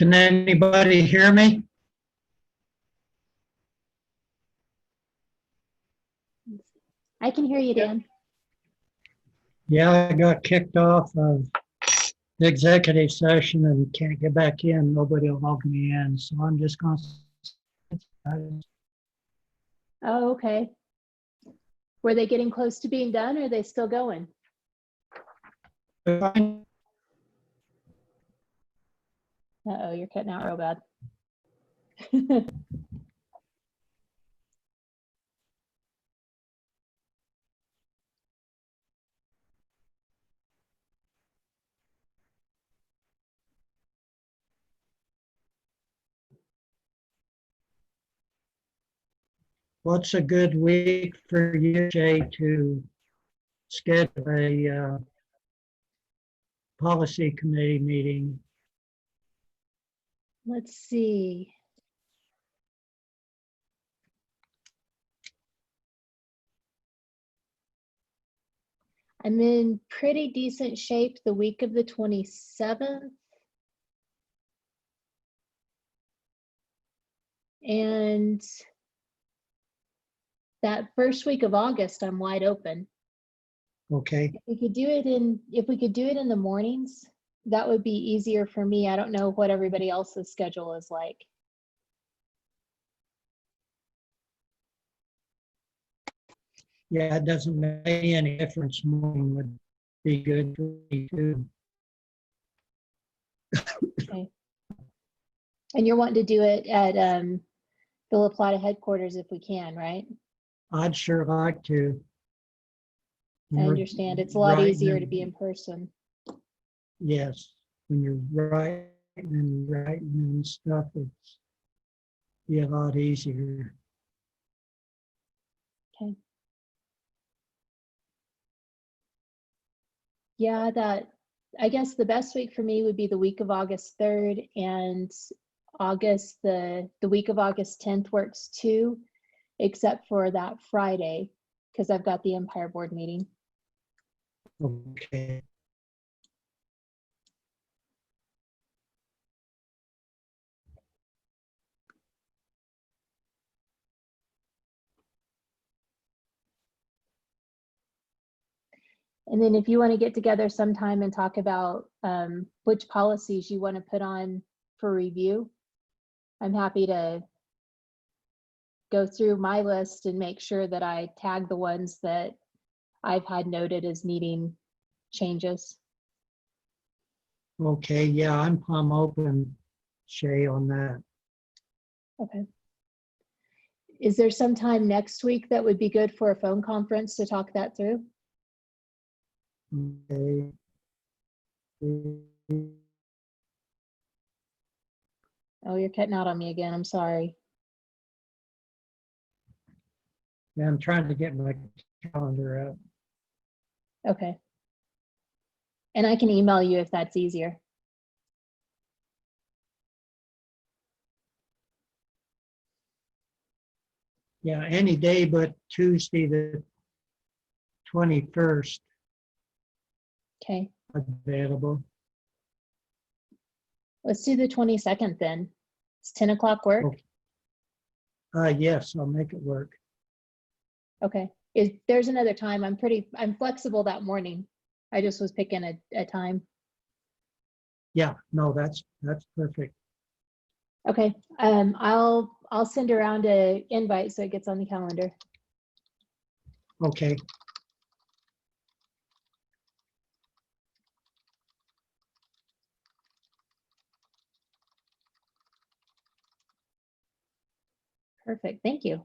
Can anybody hear me? I can hear you, Dan. Yeah, I got kicked off of the executive session and can't get back in. Nobody will log me in, so I'm just going to. Oh, okay. Were they getting close to being done, or are they still going? Uh-oh, you're cutting out real bad. What's a good week for you, Jay, to schedule a policy committee meeting? Let's see. I'm in pretty decent shape the week of the 27th. And that first week of August, I'm wide open. Okay. If we could do it in the mornings, that would be easier for me. I don't know what everybody else's schedule is like. Yeah, it doesn't make any difference. Morning would be good for me too. Okay. And you're wanting to do it at the La Plata headquarters if we can, right? I'd sure like to. I understand. It's a lot easier to be in person. Yes, when you're writing and stuff, it's be a lot easier. Okay. Yeah, I guess the best week for me would be the week of August 3rd, and the week of August 10th works too, except for that Friday, because I've got the Empire Board meeting. Okay. And then if you want to get together sometime and talk about which policies you want to put on for review, I'm happy to go through my list and make sure that I tag the ones that I've had noted as needing changes. Okay, yeah, I'm open, Shay, on that. Okay. Is there some time next week that would be good for a phone conference to talk that through? Okay. Oh, you're cutting out on me again. I'm sorry. Yeah, I'm trying to get my calendar up. Okay. And I can email you if that's easier. Yeah, any day but Tuesday the 21st Okay. available. Let's do the 22nd then. It's 10 o'clock work. Yes, I'll make it work. Okay. There's another time. I'm flexible that morning. I just was picking a time. Yeah, no, that's perfect. Okay. I'll send around an invite so it gets on the calendar. Okay. Perfect. Thank you.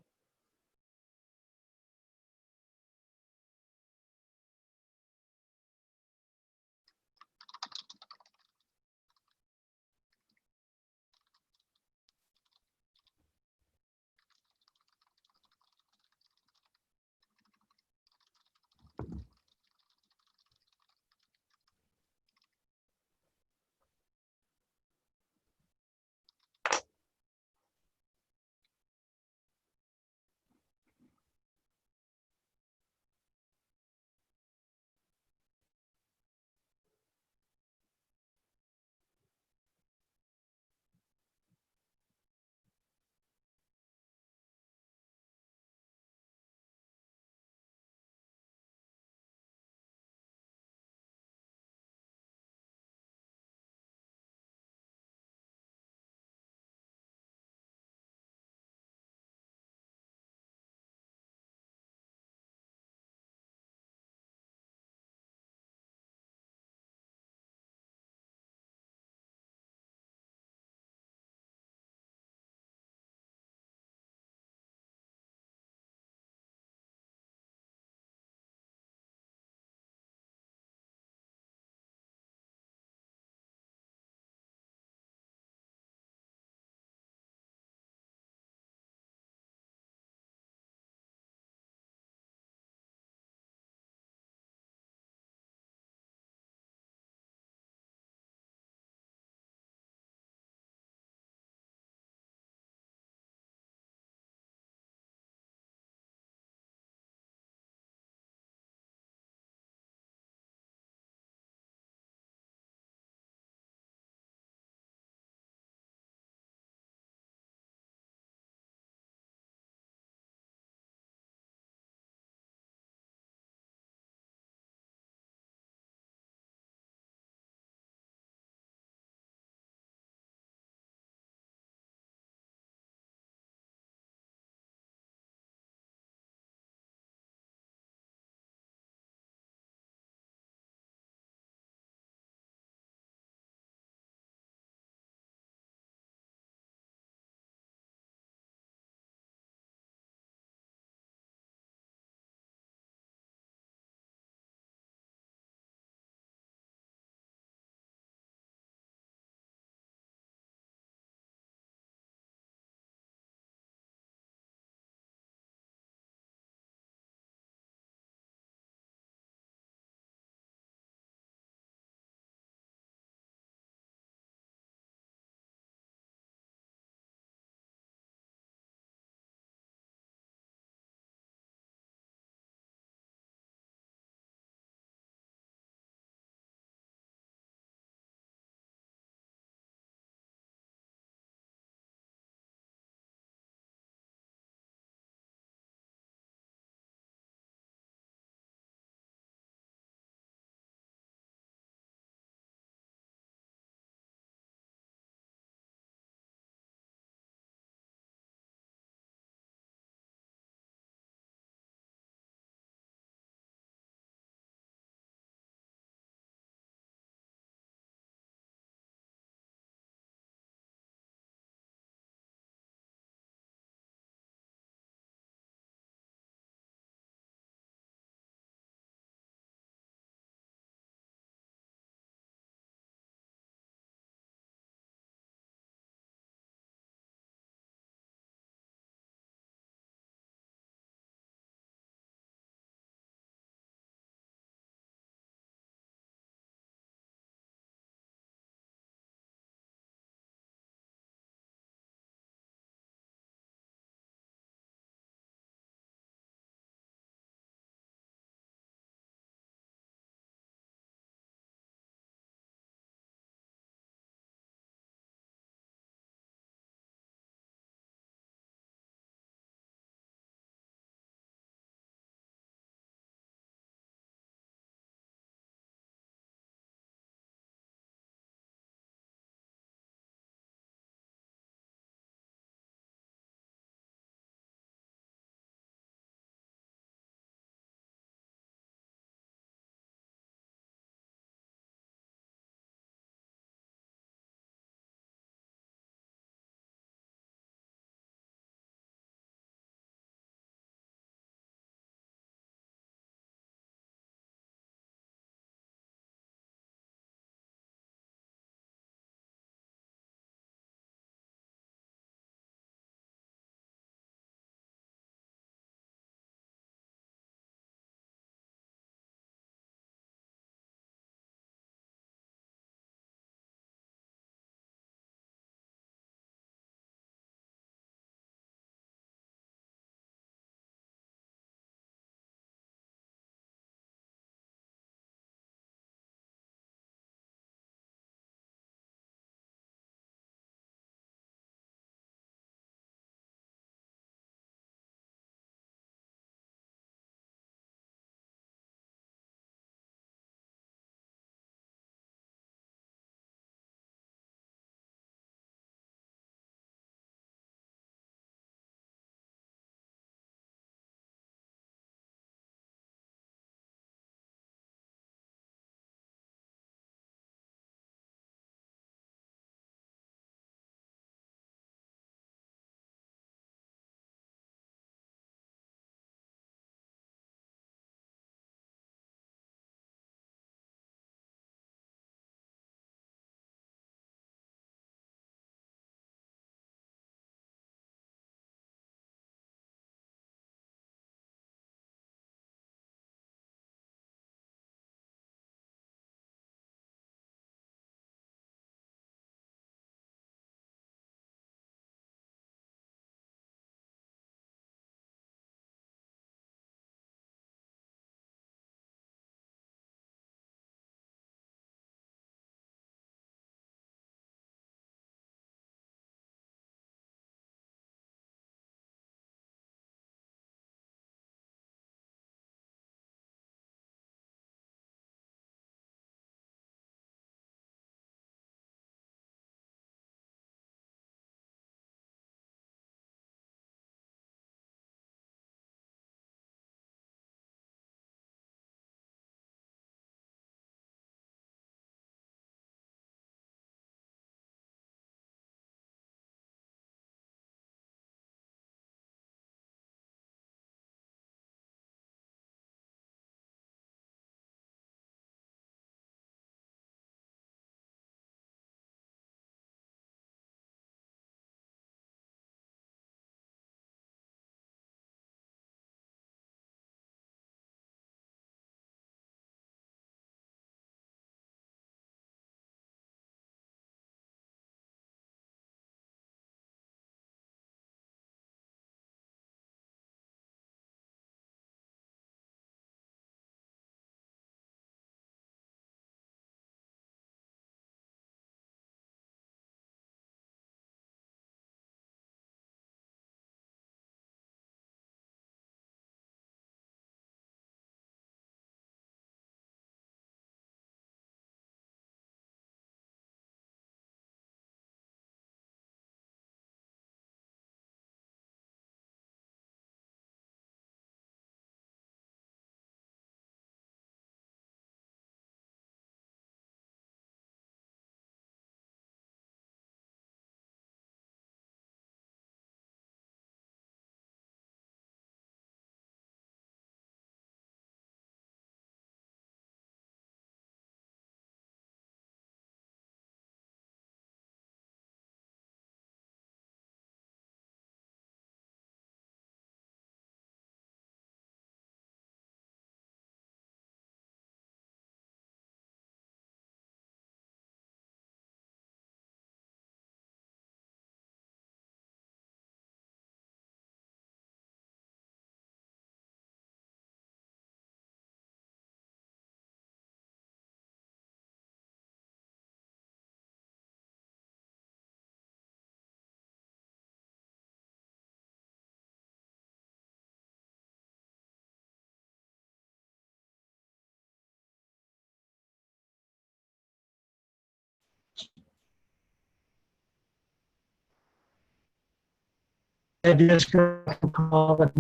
just go and call it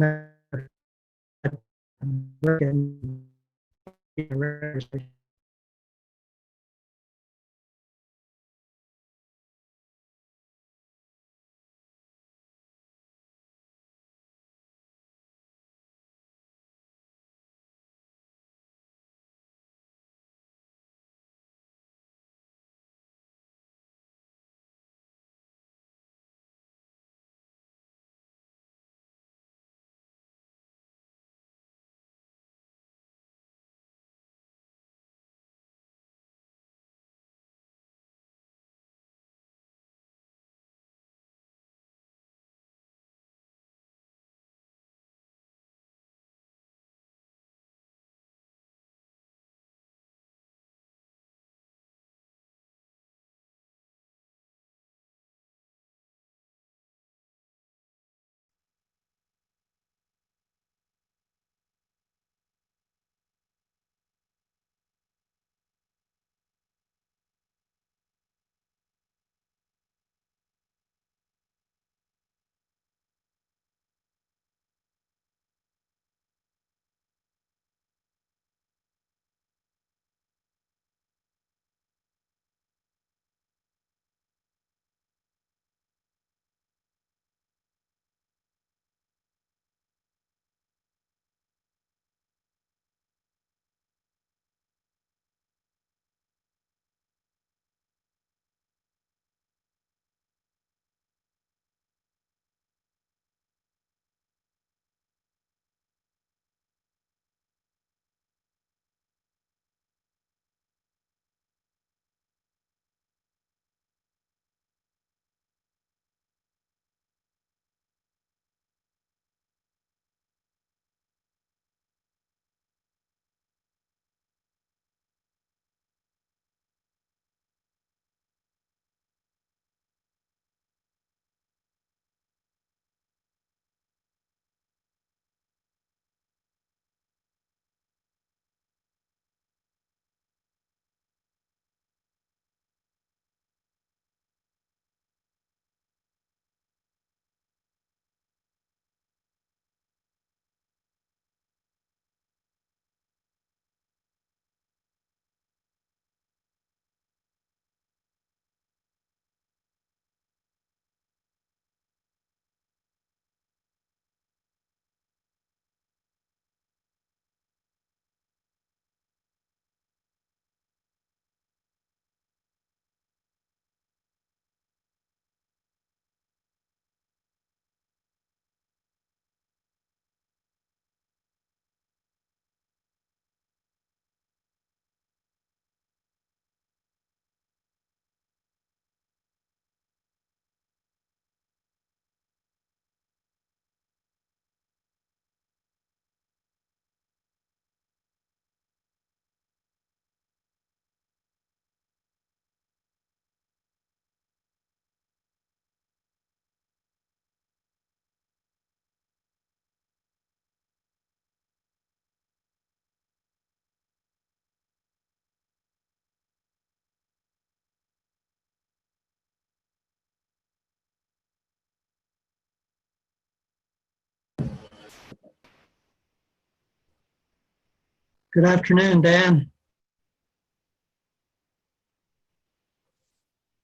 Good afternoon, Dan.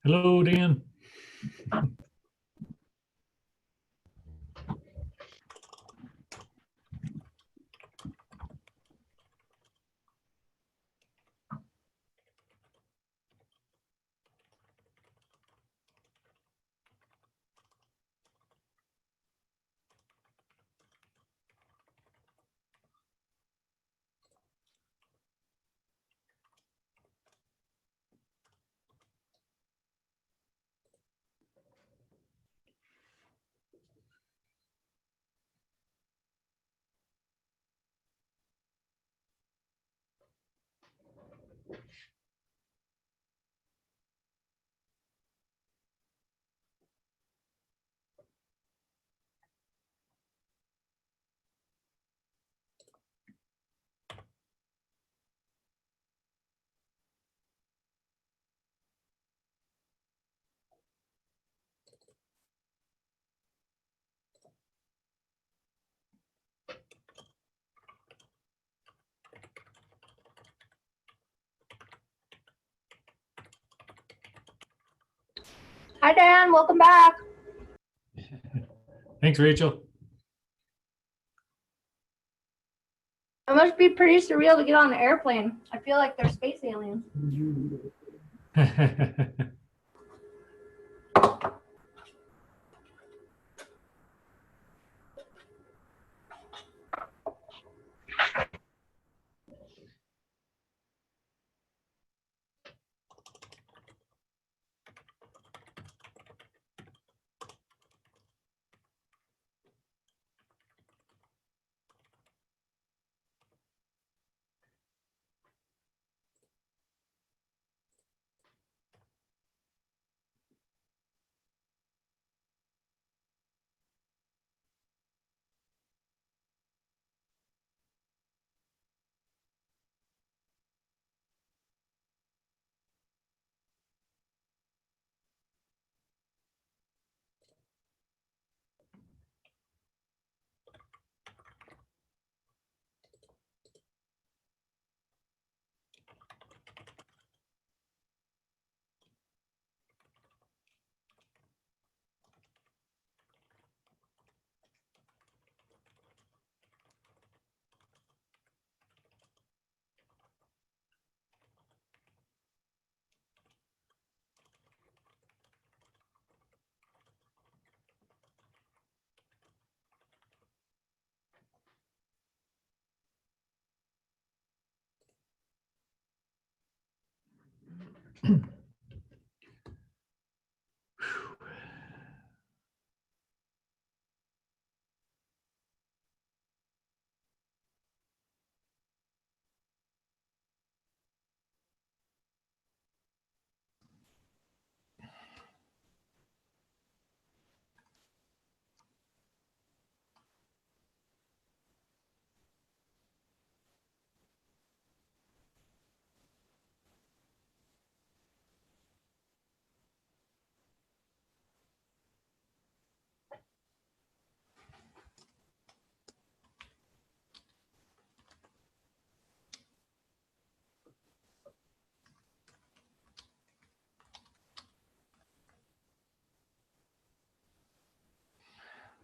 Hello, Dan. Hi, Dan. Welcome back. Thanks, Rachel. It must be pretty surreal to get on an airplane. I feel like they're space aliens.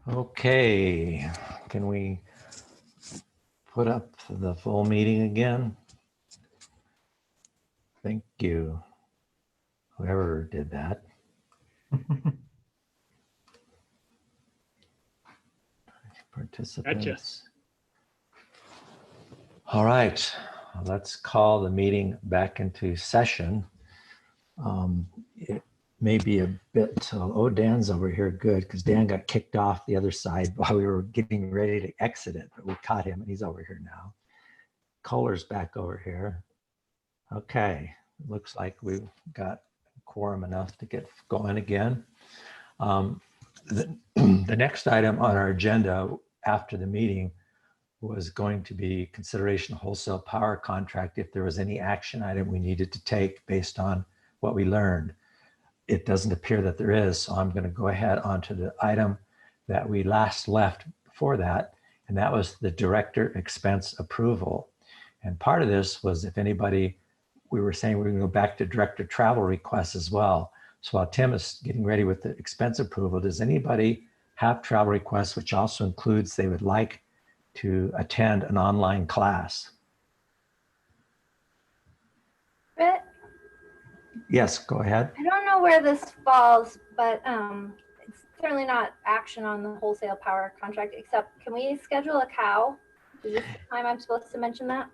Okay, can we put up the full meeting again? Thank you, whoever did that. Participants. All right, let's call the meeting back into session. It may be a bit, oh, Dan's over here, good, because Dan got kicked off the other side while we were getting ready to exit it, but we caught him and he's over here now. Kohler's back over here. Okay, looks like we've got quorum enough to get going again. The next item on our agenda after the meeting was going to be consideration of wholesale power contract if there was any action item we needed to take based on what we learned. It doesn't appear that there is, so I'm going to go ahead onto the item that we last left before that, and that was the director expense approval. And part of this was if anybody, we were saying we're going to go back to director travel requests as well. So while Tim is getting ready with the expense approval, does anybody have travel requests, which also includes they would like to attend an online class? But Yes, go ahead. I don't know where this falls, but it's certainly not action on the wholesale power contract, except can we schedule a cow? Is this the time I'm supposed to mention that?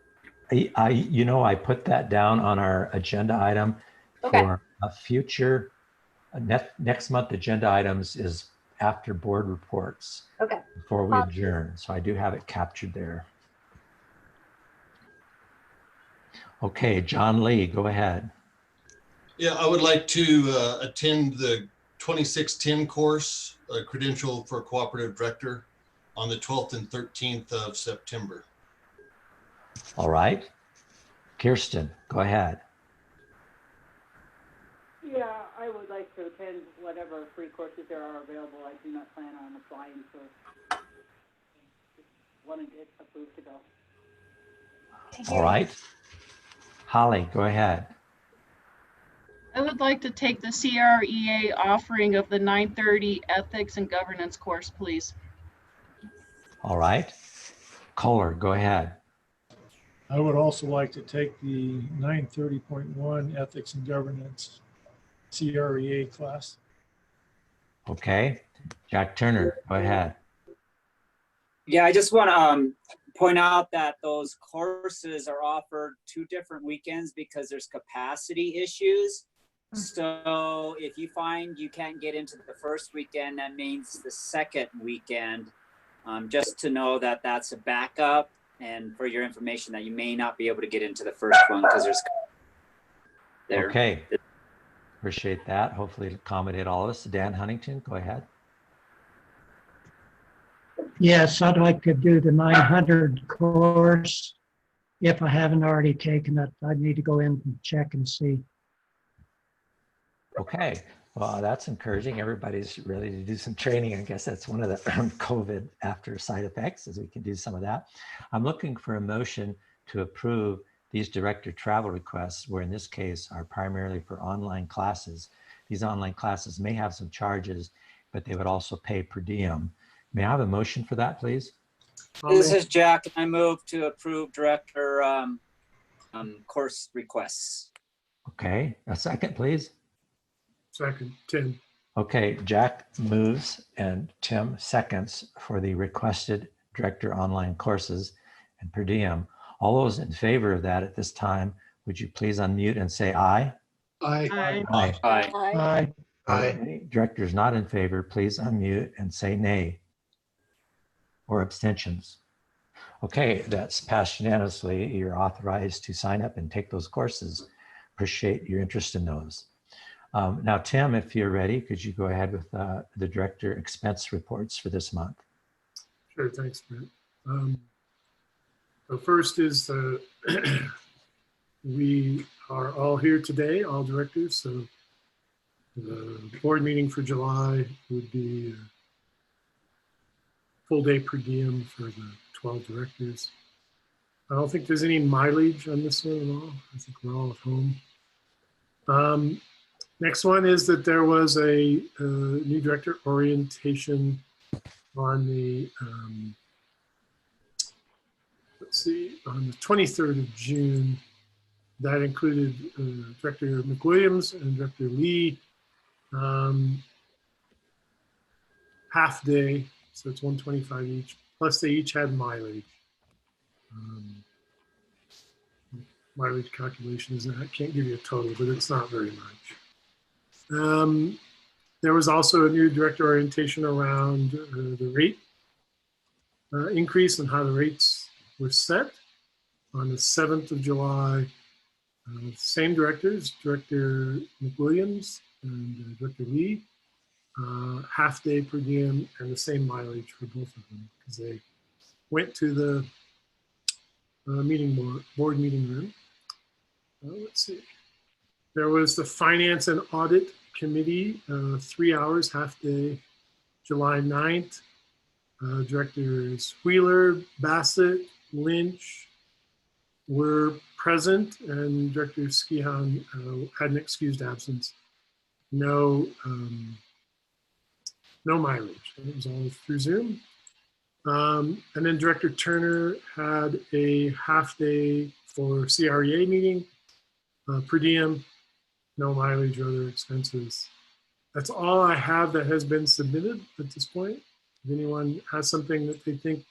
I put that down on our agenda item for a future next month agenda items is after board reports. Okay. Before we adjourn. So I do have it captured there. Okay, John Lee, go ahead. Yeah, I would like to attend the 2610 course, Credential for Cooperative Director, on the 12th and 13th of September. All right. Kirsten, go ahead. Yeah, I would like to attend whatever free courses there are available. I do not plan on applying for one and get approved to go. All right. Holly, go ahead. I would like to take the CREA offering of the 9:30 Ethics and Governance course, please. All right. Kohler, go ahead. I would also like to take the 930.1 Ethics and Governance CREA class. Okay. Jack Turner, go ahead. Yeah, I just want to point out that those courses are offered 2 different weekends because there's capacity issues. So if you find you can't get into the first weekend, that means the second weekend. Just to know that that's a backup, and for your information that you may not be able to get into the first one because there's there. Okay. Appreciate that. Hopefully to accommodate all of us. Dan Huntington, go ahead. Yes, I'd like to do the 900 course. If I haven't already taken it, I need to go in and check and see. Okay. Well, that's encouraging. Everybody's ready to do some training. I guess that's one of the COVID after side effects, is we can do some of that. I'm looking for a motion to approve these director travel requests, where in this case are primarily for online classes. These online classes may have some charges, but they would also pay per diem. May I have a motion for that, please? This is Jack. I move to approve director course requests. Okay. A second, please. Second, Tim. Okay, Jack moves and Tim seconds for the requested director online courses and per diem. All those in favor of that at this time, would you please unmute and say aye? Aye. Aye. Aye. Aye. Any directors not in favor, please unmute and say nay or abstentions. Okay, that's passed unanimously. You're authorized to sign up and take those courses. Appreciate your interest in those. Now, Tim, if you're ready, could you go ahead with the director expense reports for this month? Sure, thanks, Brent. So first is we are all here today, all directors. So the board meeting for July would be a full day per diem for the 12 directors. I don't think there's any mileage on this one at all. I think we're all at home. Next one is that there was a new director orientation on the, on the 23rd of June. That included Director McWilliams and Director Lee. Half day, so it's 125 each, plus they each had mileage. Mileage calculations, I can't give you a total, but it's not very much. There was also a new director orientation around the rate increase and how the rates were set on the 7th of July. Same directors, Director McWilliams and Director Lee, half day per diem and the same mileage for both of them because they went to the board meeting room. Let's see. There was the Finance and Audit Committee, 3 hours, half day, July 9th. Directors Wheeler, Bassett, Lynch were present, and Director Skihan had an excused absence. No mileage. It was all through Zoom. And then Director Turner had a half day for CREA meeting, per diem, no mileage or other expenses. That's all I have that has been submitted at this point. If anyone has something that they think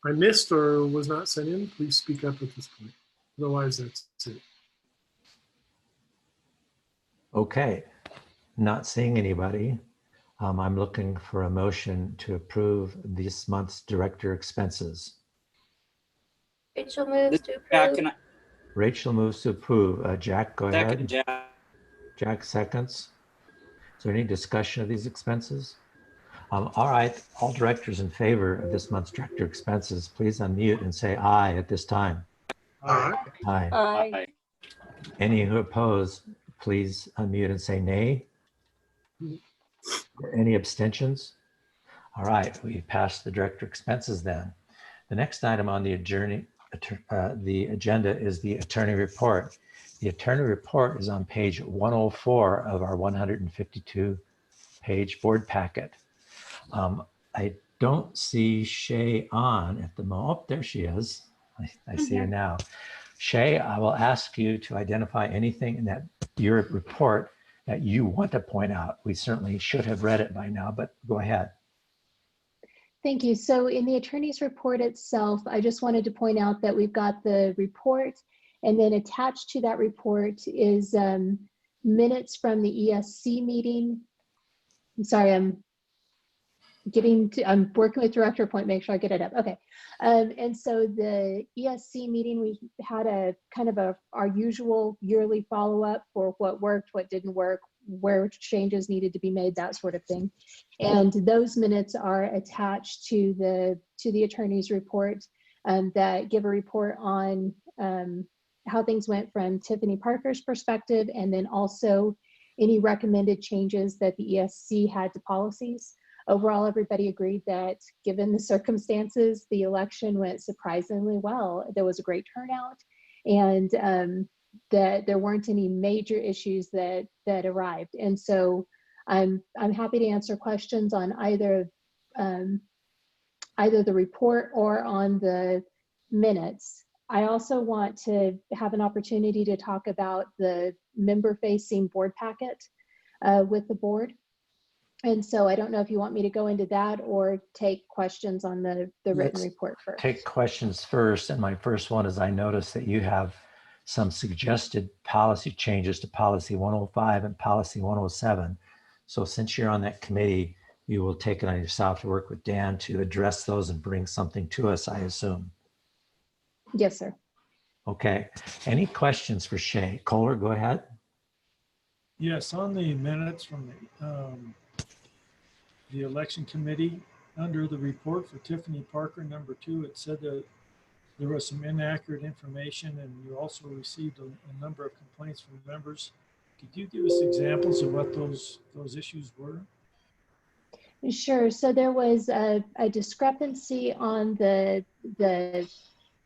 I missed or was not sent in, please speak up at this point. Otherwise, that's it. Okay, not seeing anybody. I'm looking for a motion to approve this month's director expenses. Rachel moves to Jack, approve. can I Rachel moves to approve. Jack, go second, ahead. Jack? Jack seconds. Is there any discussion of these expenses? All right, all directors in favor of this month's director expenses, please unmute and say aye at this time. All right. Aye. Aye. Any who oppose, please unmute and say nay. Any abstentions? All right, we passed the director expenses then. The next item on the agenda is the attorney report. the attorney report is on page 104 of our 152-page board packet. I don't see Shay on at the moment. Oh, there she is. I see her now. Shay, I will ask you to identify anything in that your report that you want to point out. We certainly should have read it by now, but go ahead. Thank you. So in the attorney's report itself, I just wanted to point out that we've got the report, and then attached to that report is minutes from the ESC meeting. I'm sorry, I'm working with Director Point, make sure I get it up. Okay. And so the ESC meeting, we had a kind of our usual yearly follow-up for what worked, what didn't work, where changes needed to be made, that sort of thing. And those minutes are attached to the attorney's report that give a report on how things went from Tiffany Parker's perspective, and then also any recommended changes that the ESC had to policies. Overall, everybody agreed that given the circumstances, the election went surprisingly well. There was a great turnout, and that there weren't any major issues that arrived. And so I'm happy to answer questions on either the report or on the minutes. I also want to have an opportunity to talk about the member-facing board packet with the board. And so I don't know if you want me to go into that or take questions on the written report first. Take questions first. And my first one is, I noticed that you have some suggested policy changes to policy 105 and policy 107. So since you're on that committee, you will take it on yourself to work with Dan to address those and bring something to us, I assume. Yes, sir. Okay. Any questions for Shay? Kohler, go ahead. Yes, on the minutes from the election committee, under the report for Tiffany Parker, number 2, it said that there was some inaccurate information, and you also received a number of complaints from members. Could you give us examples of what those issues were? Sure. So there was a discrepancy on the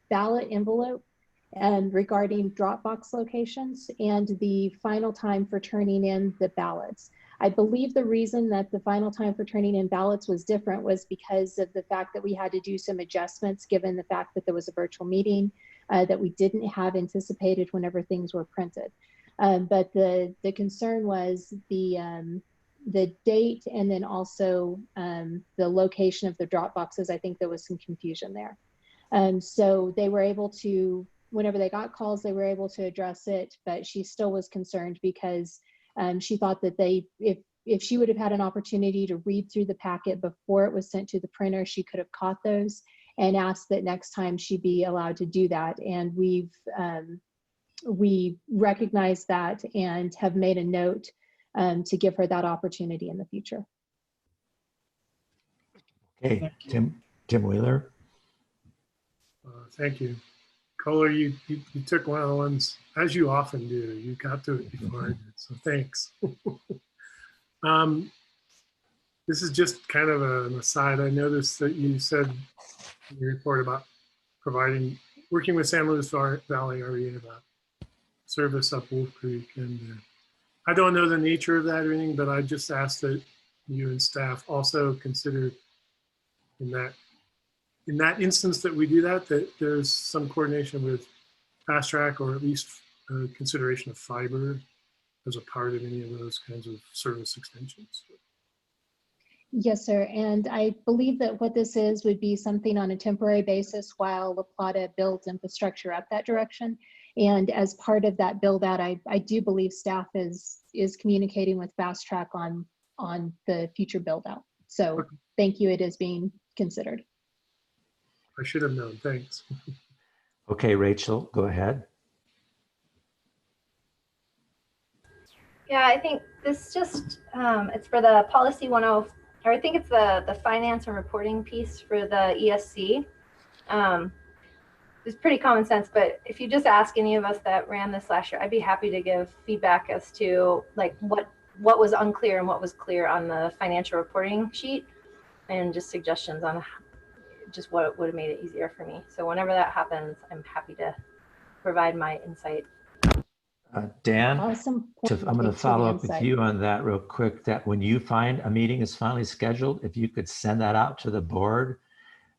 ballot envelope regarding Dropbox locations and the final time for turning in the ballots. I believe the reason that the final time for turning in ballots was different was because of the fact that we had to do some adjustments given the fact that there was a virtual meeting that we didn't have anticipated whenever things were printed. But the concern was the date, and then also the location of the drop boxes. I think there was some confusion there. So they were able to, whenever they got calls, they were able to address it, but she still was concerned because she thought that if she would have had an opportunity to read through the packet before it was sent to the printer, she could have caught those, and asked that next time she be allowed to do that. And we recognize that and have made a note to give her that opportunity in the future. Okay, Tim Wheeler. Thank you. Kohler, you took one of the ones, as you often do. You got to it before I did, so thanks. This is just kind of an aside. I noticed that you said in your report about working with San Luis Valley REA about service up Wolf Creek. And I don't know the nature of that or anything, but I just asked that you and staff also consider in that instance that we do that there's some coordination with Fast Track, or at least consideration of fiber as a part of any of those kinds of service extensions. Yes, sir. And I believe that what this is would be something on a temporary basis while La Plata builds infrastructure up that direction. And as part of that build out, I do believe staff is communicating with Fast Track on the future build out. So thank you. It is being considered. I should have known. Thanks. Okay, Rachel, go ahead. Yeah, I think this just, it's for the policy 10, or I think it's the finance and reporting piece for the ESC. It's pretty common sense, but if you just ask any of us that ran this last year, I'd be happy to give feedback as to like what was unclear and what was clear on the financial reporting sheet, and just suggestions on just what would have made it easier for me. So whenever that happens, I'm happy to provide my insight. Dan, Awesome. I'm point. going to Thanks for the follow up with insight. you on that real quick, that when you find a meeting is finally scheduled, if you could send that out to the board,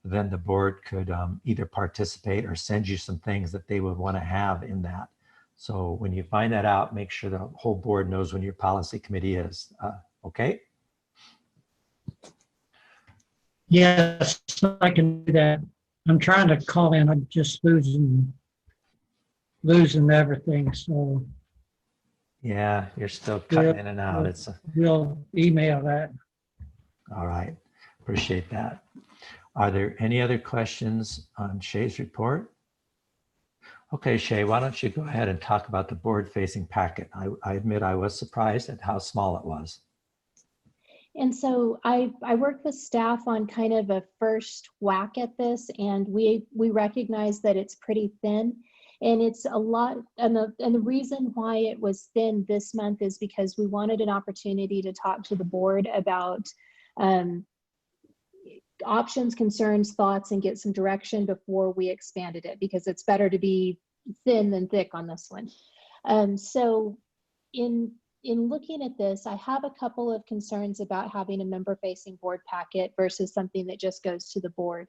then the board could either participate or send you some things that they would want to have in that. So when you find that out, make sure the whole board knows when your policy committee is. Okay? Yes, I can do that. I'm trying to call in. I'm just losing everything. So Yeah, you're still cutting in and out. we'll email that. All right. Appreciate that. Are there any other questions on Shay's report? Okay, Shay, why don't you go ahead and talk about the board-facing packet? I admit I was surprised at how small it was. And so I worked with staff on kind of a first whack at this, and we recognize that it's pretty thin, and it's a lot. And the reason why it was thin this month is because we wanted an opportunity to talk to the board about options, concerns, thoughts, and get some direction before we expanded it, because it's better to be thin than thick on this one. So in looking at this, I have a couple of concerns about having a member-facing board packet versus something that just goes to the board.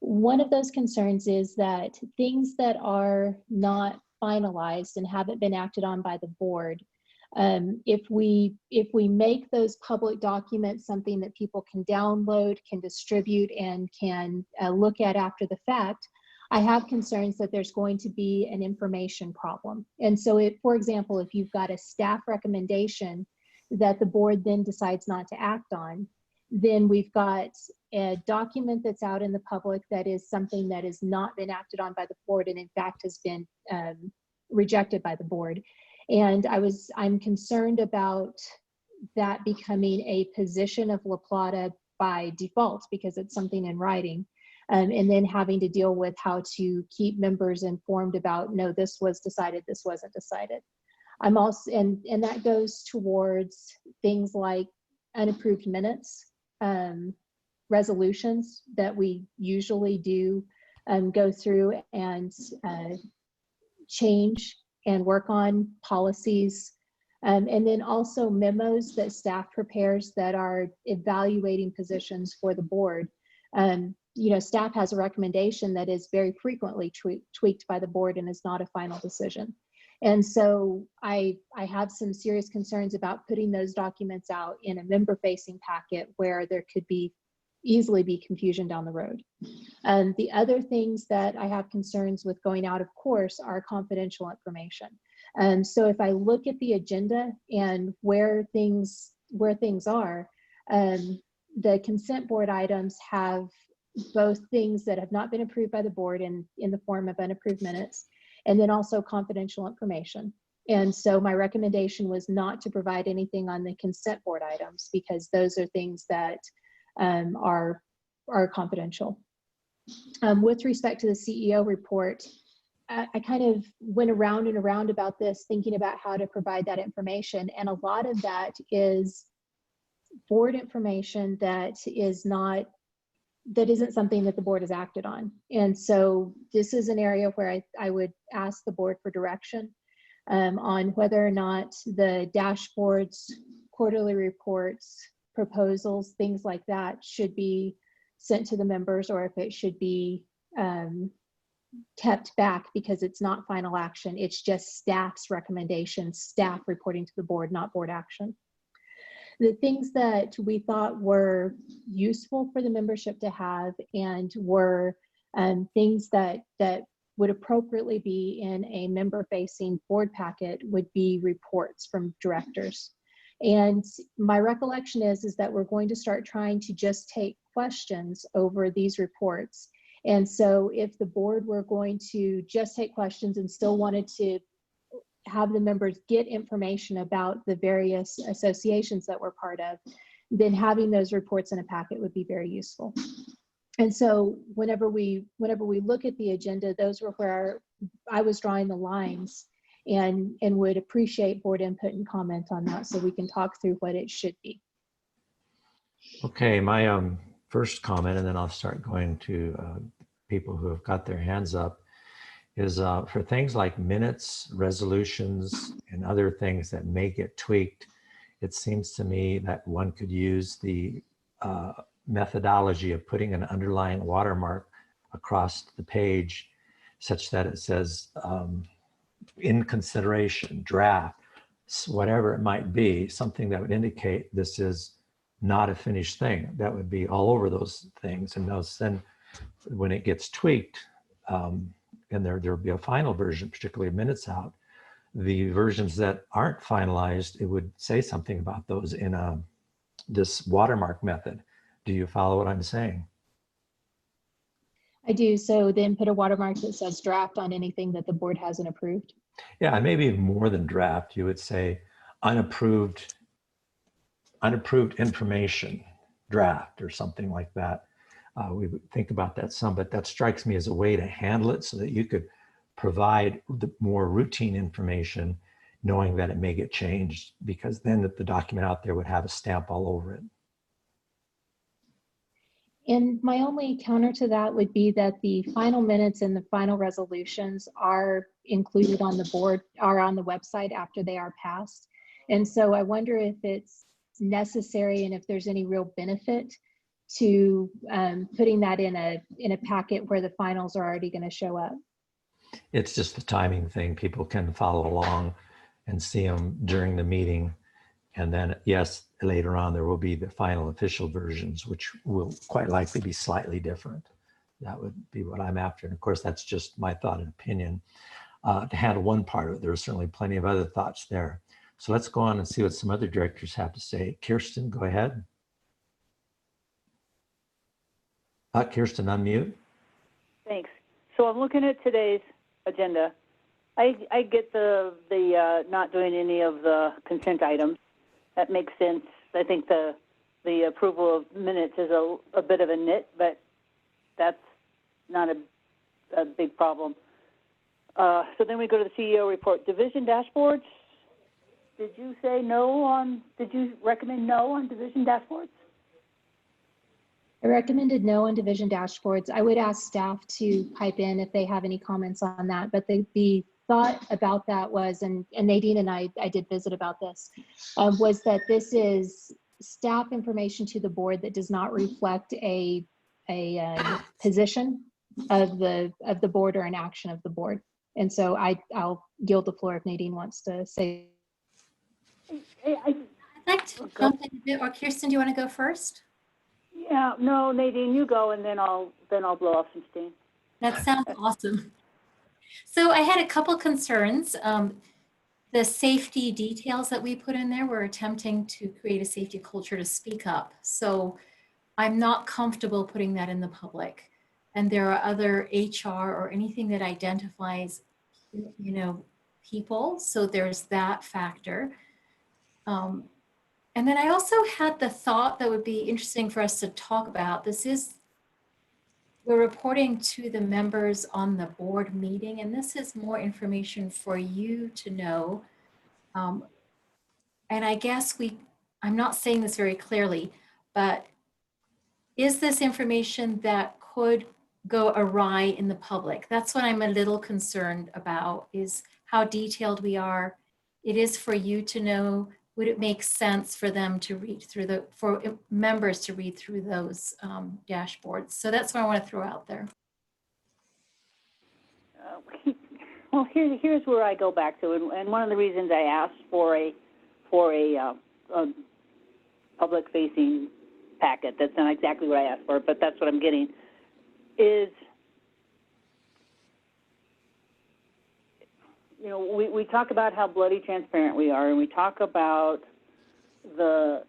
One of those concerns is that things that are not finalized and haven't been acted on by the board, if we make those public documents something that people can download, can distribute, and can look at after the fact, I have concerns that there's going to be an information problem. And so for example, if you've got a staff recommendation that the board then decides not to act on, then we've got a document that's out in the public that is something that has not been acted on by the board and in fact has been rejected by the board. And I'm concerned about that becoming a position of La Plata by default because it's something in writing. And then having to deal with how to keep members informed about, no, this was decided, this wasn't decided. I'm also, and that goes towards things like unapproved minutes, resolutions that we usually do go through and change and work on policies. And then also memos that staff prepares that are evaluating positions for the board. You know, staff has a recommendation that is very frequently tweaked by the board and is not a final decision. And so I have some serious concerns about putting those documents out in a member-facing packet where there could easily be confusion down the road. The other things that I have concerns with going out, of course, are confidential information. So if I look at the agenda and where things are, the consent board items have both things that have not been approved by the board in the form of unapproved minutes, and then also confidential information. And so my recommendation was not to provide anything on the consent board items because those are things that are confidential. With respect to the CEO report, I kind of went around and around about this, thinking about how to provide that information. And a lot of that is board information that isn't something that the board has acted on. And so this is an area where I would ask the board for direction on whether or not the dashboards, quarterly reports, proposals, things like that should be sent to the members, or if it should be kept back because it's not final action. It's just staff's recommendations, staff reporting to the board, not board action. The things that we thought were useful for the membership to have and were things that would appropriately be in a member-facing board packet would be reports from directors. And my recollection is that we're going to start trying to just take questions over these reports. And so if the board were going to just take questions and still wanted to have the members get information about the various associations that we're part of, then having those reports in a packet would be very useful. And so whenever we look at the agenda, those were where I was drawing the lines and would appreciate board input and comment on that so we can talk through what it should be. Okay, my first comment, and then I'll start going to people who have got their hands up, is for things like minutes, resolutions, and other things that may get tweaked. It seems to me that one could use the methodology of putting an underlying watermark across the page such that it says in consideration, draft, whatever it might be, something that would indicate this is not a finished thing. That would be all over those things. And then when it gets tweaked, and there'll be a final version, particularly minutes out, the versions that aren't finalized, it would say something about those in this watermark method. Do you follow what I'm saying? I do. So then put a watermark that says draft on anything that the board hasn't approved. Yeah, and maybe even more than draft. You would say unapproved information draft or something like that. We would think about that some, but that strikes me as a way to handle it so that you could provide the more routine information, knowing that it may get changed, because then the document out there would have a stamp all over it. And my only counter to that would be that the final minutes and the final resolutions are included on the board, are on the website after they are passed. And so I wonder if it's necessary and if there's any real benefit to putting that in a packet where the finals are already going to show up. It's just the timing thing. People can follow along and see them during the meeting. And then, yes, later on, there will be the final official versions, which will quite likely be slightly different. That would be what I'm after. And of course, that's just my thought and opinion. To handle one part of it, there are certainly plenty of other thoughts there. So let's go on and see what some other directors have to say. Kirsten, go ahead. Kirsten, unmute. Thanks. So I'm looking at today's agenda. I get the not doing any of the consent items. That makes sense. I think the approval of minutes is a bit of a nit, but that's not a big problem. So then we go to the CEO report. Division dashboards. Did you say no on? Did you recommend no on division dashboards? I recommended no on division dashboards. I would ask staff to pipe in if they have any comments on that. But the thought about that was, and Nadine and I did visit about this, was that this is staff information to the board that does not reflect a position of the board or an action of the board. And so I'll yield the floor if Nadine wants to say. I'd like to jump in a bit, or Kirsten, do you want to go first? Yeah, no, Nadine, you go, and then I'll blow off some steam. That sounds awesome. So I had a couple concerns. The safety details that we put in there, we're attempting to create a safety culture to speak up. So I'm not comfortable putting that in the public. And there are other HR or anything that identifies, people. So there's that factor. And then I also had the thought that would be interesting for us to talk about. We're reporting to the members on the board meeting, and this is more information for you to know. And I guess I'm not saying this very clearly, but is this information that could go awry in the public? That's what I'm a little concerned about, is how detailed we are. It is for you to know. Would it make sense for them to read through for members to read through those dashboards? So that's what I want to throw out there. Well, here's where I go back to, and one of the reasons I asked for a public-facing packet. That's not exactly what I asked for, but that's what I'm getting. Is we talk about how bloody transparent we are, and we talk about that's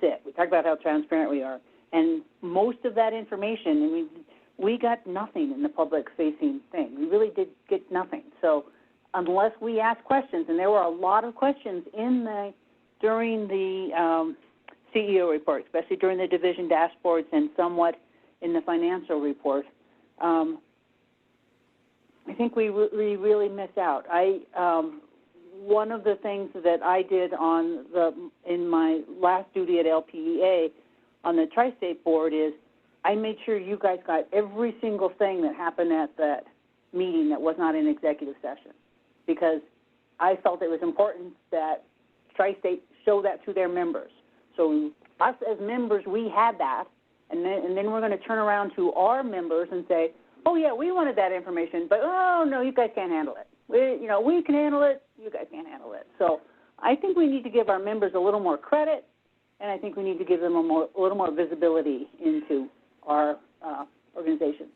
it. We talk about how transparent we are. And most of that information, we got nothing in the public-facing thing. We really did get nothing. So unless we ask questions, and there were a lot of questions during the CEO report, especially during the division dashboards and somewhat in the financial report, I think we really miss out. One of the things that I did in my last duty at LPEA on the Tri-State Board is I made sure you guys got every single thing that happened at that meeting that was not in executive session, because I felt it was important that Tri-State show that to their members. So us as members, we had that, and then we're going to turn around to our members and say, oh yeah, we wanted that information, but oh no, you guys can't handle it. We can handle it, you guys can't handle it. So I think we need to give our members a little more credit, and I think we need to give them a little more visibility into our organization.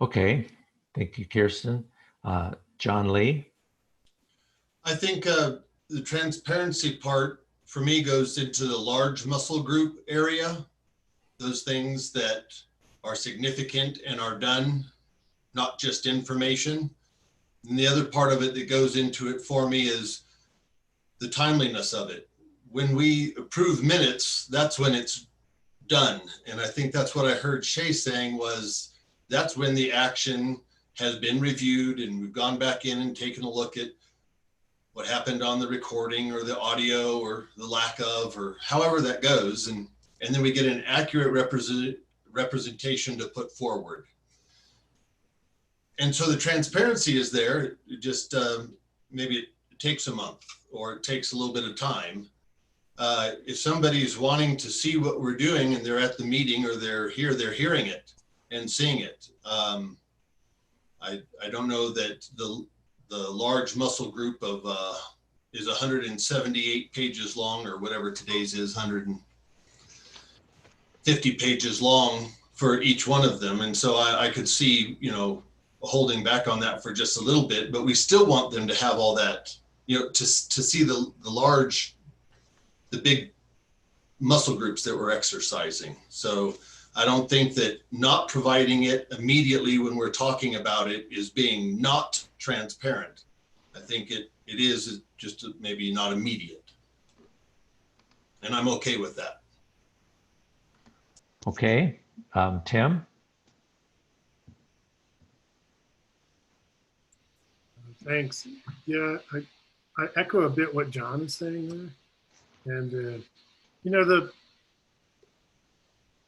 Okay, thank you, Kirsten. John Lee? I think the transparency part for me goes into the large muscle group area, those things that are significant and are done, not just information. And the other part of it that goes into it for me is the timeliness of it. When we approve minutes, that's when it's done. And I think that's what I heard Shay saying, was that's when the action has been reviewed and we've gone back in and taken a look at what happened on the recording or the audio or the lack of, or however that goes. And then we get an accurate representation to put forward. And so the transparency is there. It just maybe it takes a month or it takes a little bit of time. If somebody's wanting to see what we're doing and they're at the meeting or they're here, they're hearing it and seeing it. I don't know that the large muscle group of is 178 pages long, or whatever today's is, 150 pages long for each one of them. And so I could see, holding back on that for just a little bit, but we still want them to have all that, to see the big muscle groups that we're exercising. So I don't think that not providing it immediately when we're talking about it is being not transparent. I think it is just maybe not immediate. And I'm okay with that. Okay, Tim? Thanks. Yeah, I echo a bit what John is saying there. And,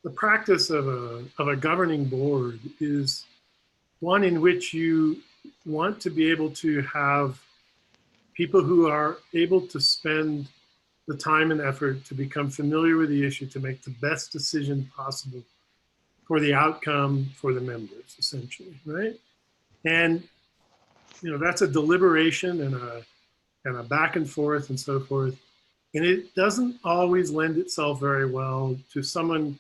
the practice of a governing board is one in which you want to be able to have people who are able to spend the time and effort to become familiar with the issue to make the best decision possible for the outcome for the members, essentially, right? And, that's a deliberation and a back and forth and so forth. And it doesn't always lend itself very well to someone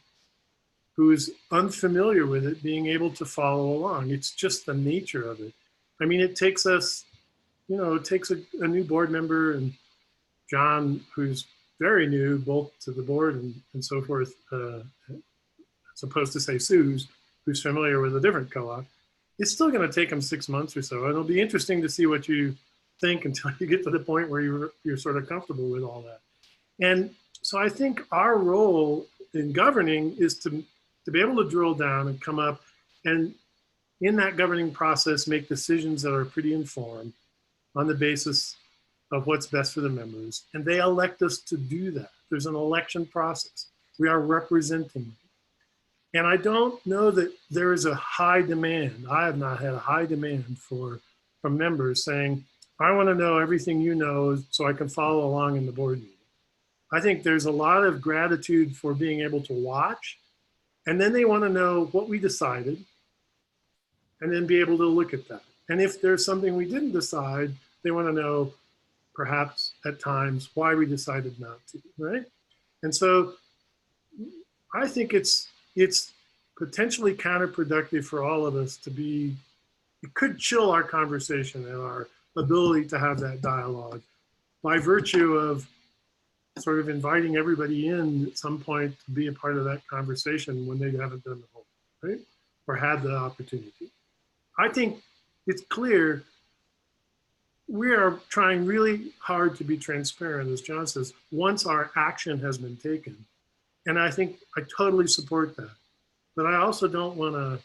who is unfamiliar with it being able to follow along. It's just the nature of it. I mean, it takes us, it takes a new board member, and John, who's very new, both to the board and so forth, as opposed to say Sue's, who's familiar with a different co-op. It's still going to take them 6 months or so. And it'll be interesting to see what you think until you get to the point where you're sort of comfortable with all that. And so I think our role in governing is to be able to drill down and come up and in that governing process make decisions that are pretty informed on the basis of what's best for the members. And they elect us to do that. There's an election process. We are representing them. And I don't know that there is a high demand. I have not had a high demand from members saying, I want to know everything you know so I can follow along in the board meeting. I think there's a lot of gratitude for being able to watch, and then they want to know what we decided and then be able to look at that. And if there's something we didn't decide, they want to know perhaps at times why we decided not to, right? And so I think it's potentially counterproductive for all of us it could chill our conversation and our ability to have that dialogue by virtue of sort of inviting everybody in at some point to be a part of that conversation when they haven't done the homework, right? Or had the opportunity. I think it's clear we are trying really hard to be transparent, as John says, once our action has been taken. And I think I totally support that. But I also don't want to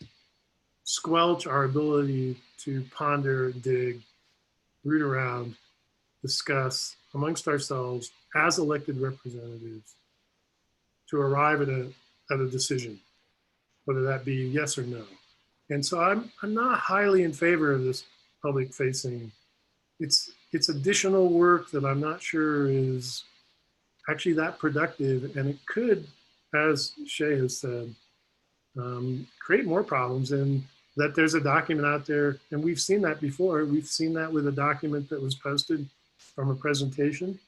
squelch our ability to ponder, dig, root around, discuss amongst ourselves as elected representatives to arrive at at a decision, whether that be yes or no. And so I'm not highly in favor of this public facing. It's additional work that I'm not sure is actually that productive, and it could, as Shay has said, create more problems. And that there's a document out there, and we've seen that before. We've seen that with a document that was posted from a presentation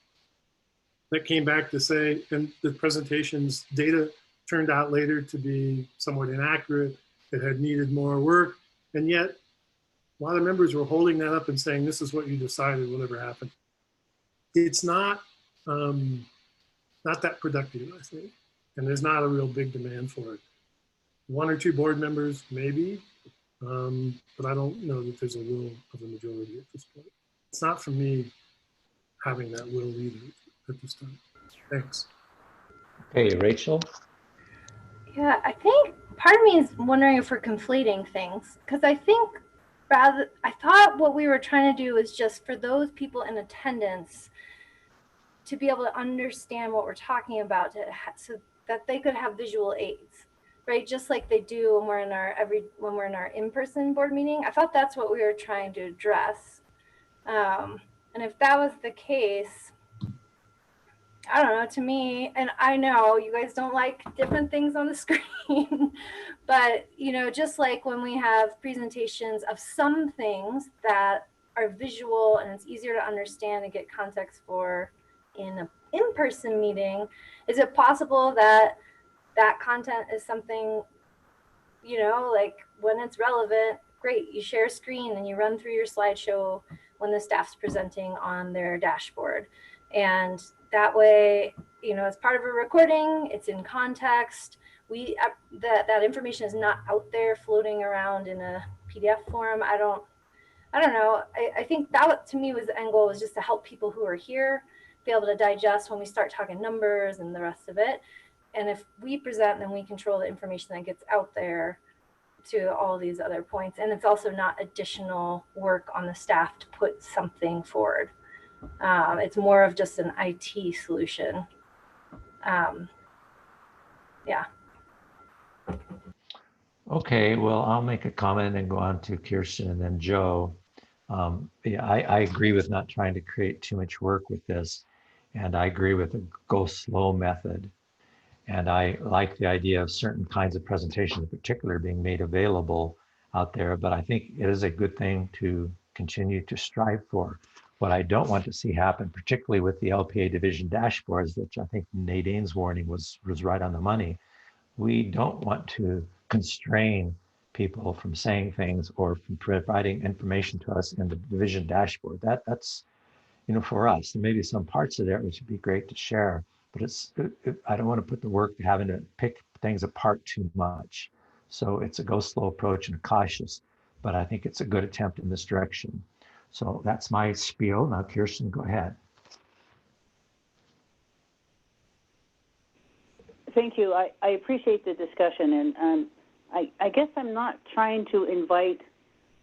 that came back to say, and the presentation's data turned out later to be somewhat inaccurate. It had needed more work, and yet a lot of members were holding that up and saying, this is what you decided, whatever happened. It's not that productive, I think, and there's not a real big demand for it. One or two board members, maybe, but I don't know that there's a will of the majority at this point. It's not for me having that will either at this time. Thanks. Okay, Rachel. Yeah, I think part of me is wondering if we're conflating things, because I thought what we were trying to do is just for those people in attendance to be able to understand what we're talking about, so that they could have visual aids, right? Just like they do when we're in our in-person board meeting. I thought that's what we were trying to address. And if that was the case, I don't know, to me, and I know you guys don't like different things on the screen, but just like when we have presentations of some things that are visual and it's easier to understand and get context for in an in-person meeting, is it possible that that content is something, like when it's relevant, great, you share a screen and you run through your slideshow when the staff's presenting on their dashboard. And that way, as part of a recording, it's in context. That information is not out there floating around in a PDF form. I don't know. I think that to me was the end goal, was just to help people who are here be able to digest when we start talking numbers and the rest of it. And if we present, then we control the information that gets out there to all these other points. And it's also not additional work on the staff to put something forward. It's more of just an IT solution. Yeah. Okay, well, I'll make a comment and go on to Kirsten and then Joe. Yeah, I agree with not trying to create too much work with this. And I agree with the go slow method. And I like the idea of certain kinds of presentations in particular being made available out there. But I think it is a good thing to continue to strive for. What I don't want to see happen, particularly with the LPEA division dashboards, which I think Nadine's warning was right on the money. We don't want to constrain people from saying things or from providing information to us in the division dashboard. That's for us. There may be some parts of there which would be great to share, but I don't want to put the work to having to pick things apart too much. So it's a go slow approach and cautious, but I think it's a good attempt in this direction. So that's my spiel. Now, Kirsten, go ahead. Thank you. I appreciate the discussion, and I guess I'm not trying to invite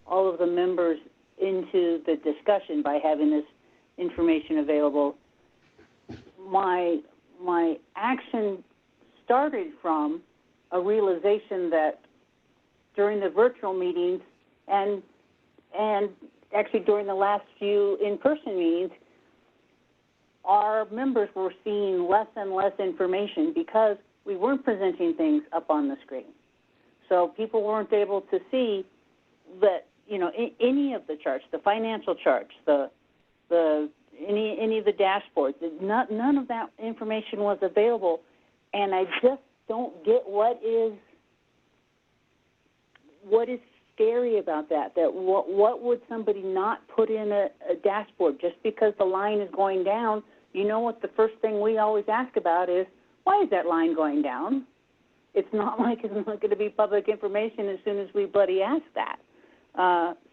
all of the members into the discussion by having this information available. My action started from a realization that during the virtual meetings and actually during the last few in-person meetings, our members were seeing less and less information because we weren't presenting things up on the screen. So people weren't able to see that, any of the charts, the financial charts, any of the dashboards, none of that information was available. And I just don't get what is scary about that. That what would somebody not put in a dashboard just because the line is going down? What the first thing we always ask about is, why is that line going down? It's not like it's not going to be public information as soon as we bloody ask that.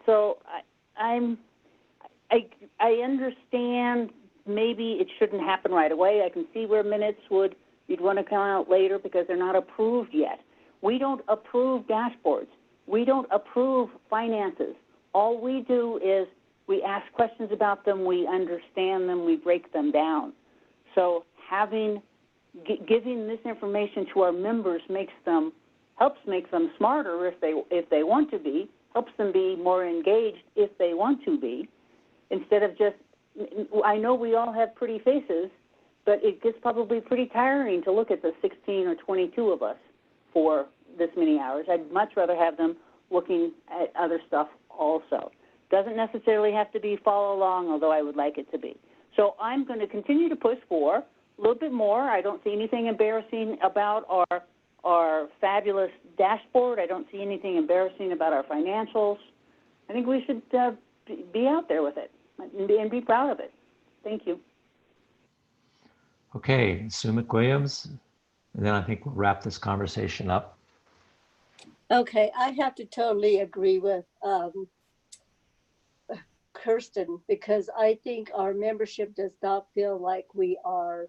So I understand maybe it shouldn't happen right away. I can see where minutes you'd want to come out later because they're not approved yet. We don't approve dashboards. We don't approve finances. All we do is we ask questions about them, we understand them, we break them down. So having giving this information to our members helps make them smarter if they want to be, helps them be more engaged if they want to be, instead of just, I know we all have pretty faces, but it gets probably pretty tiring to look at the 16 or 22 of us for this many hours. I'd much rather have them looking at other stuff also. Doesn't necessarily have to be follow along, although I would like it to be. So I'm going to continue to push for a little bit more. I don't see anything embarrassing about our fabulous dashboard. I don't see anything embarrassing about our financials. I think we should be out there with it and be proud of it. Thank you. Okay, Sue McWilliams, and then I think we'll wrap this conversation up. Okay, I have to totally agree with Kirsten, because I think our membership does not feel like we are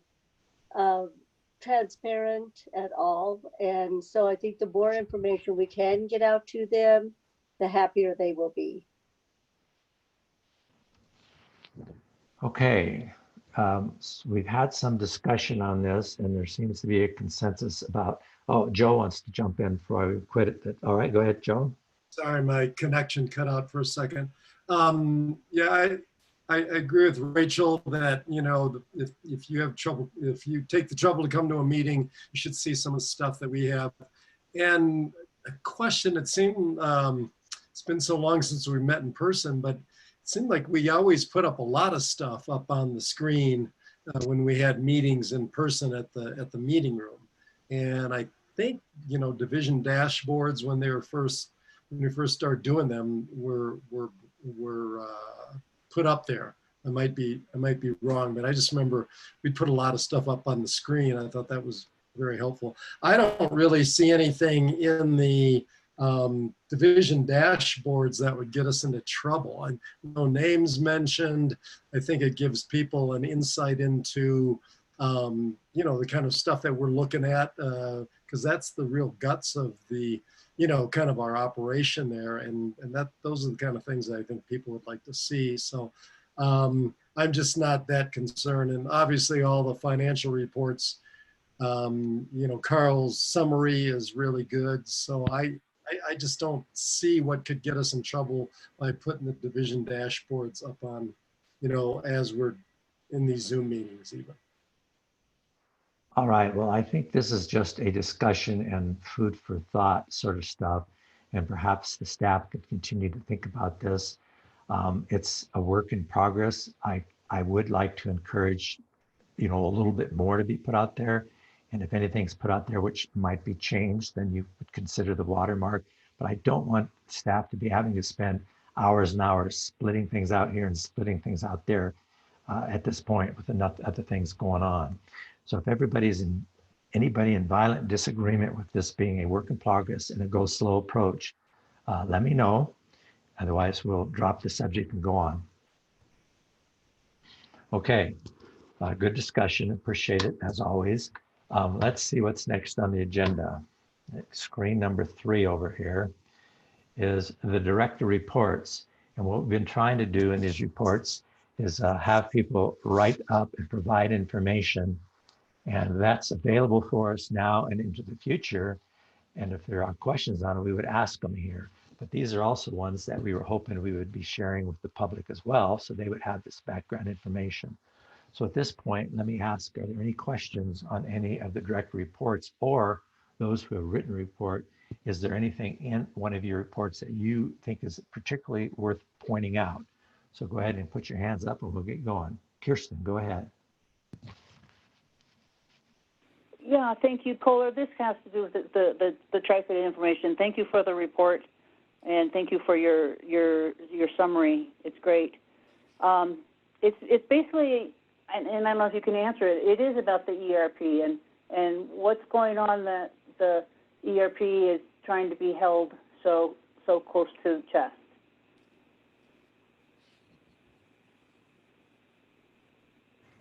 transparent at all. And so I think the more information we can get out to them, the happier they will be. Okay, so we've had some discussion on this, and there seems to be a consensus about, oh, Joe wants to jump in before I quit it. All right, go ahead, Joe. Sorry, my connection cut out for a second. Yeah, I agree with Rachel that, you know, if you have trouble, if you take the trouble to come to a meeting, you should see some of the stuff that we have. And a question, it seemed, it's been so long since we met in person, but it seemed like we always put up a lot of stuff up on the screen when we had meetings in person at the meeting room. And I think, you know, division dashboards when we first started doing them were put up there. I might be wrong, but I just remember we put a lot of stuff up on the screen. I thought that was very helpful. I don't really see anything in the division dashboards that would get us into trouble. And no names mentioned. I think it gives people an insight into you know, the kind of stuff that we're looking at, because that's the real guts of the, you know, kind of our operation there, and those are the kind of things that I think people would like to see. So I'm just not that concerned. And obviously all the financial reports, you know, Carl's summary is really good. So I just don't see what could get us in trouble by putting the division dashboards up on, you know, as we're in these Zoom meetings even. All right, well, I think this is just a discussion and food for thought sort of stuff. And perhaps the staff could continue to think about this. It's a work in progress. I would like to encourage, you know, a little bit more to be put out there. And if anything's put out there which might be changed, then you would consider the watermark. But I don't want staff to be having to spend hours and hours splitting things out here and splitting things out there at this point with enough other things going on. So if anybody in violent disagreement with this being a work in progress and a go slow approach, let me know. Otherwise, we'll drop the subject and go on. Okay, good discussion. Appreciate it as always. Let's see what's next on the agenda. Screen number 3 over here is the director reports. And what we've been trying to do in these reports is have people write up and provide information. And that's available for us now and into the future. And if there are questions on it, we would ask them here. But these are also ones that we were hoping we would be sharing with the public as well, so they would have this background information. So at this point, let me ask, are there any questions on any of the direct reports or those who have written a report? Is there anything in one of your reports that you think is particularly worth pointing out? So go ahead and put your hands up and we'll get going. Kirsten, go ahead. Yeah, thank you, Kohler. This has to do with the tri-state information. Thank you for the report, and thank you for your summary. It's great. It's basically, and I don't know if you can answer it. It is about the ERP and what's going on that the ERP is trying to be held so close to the chest.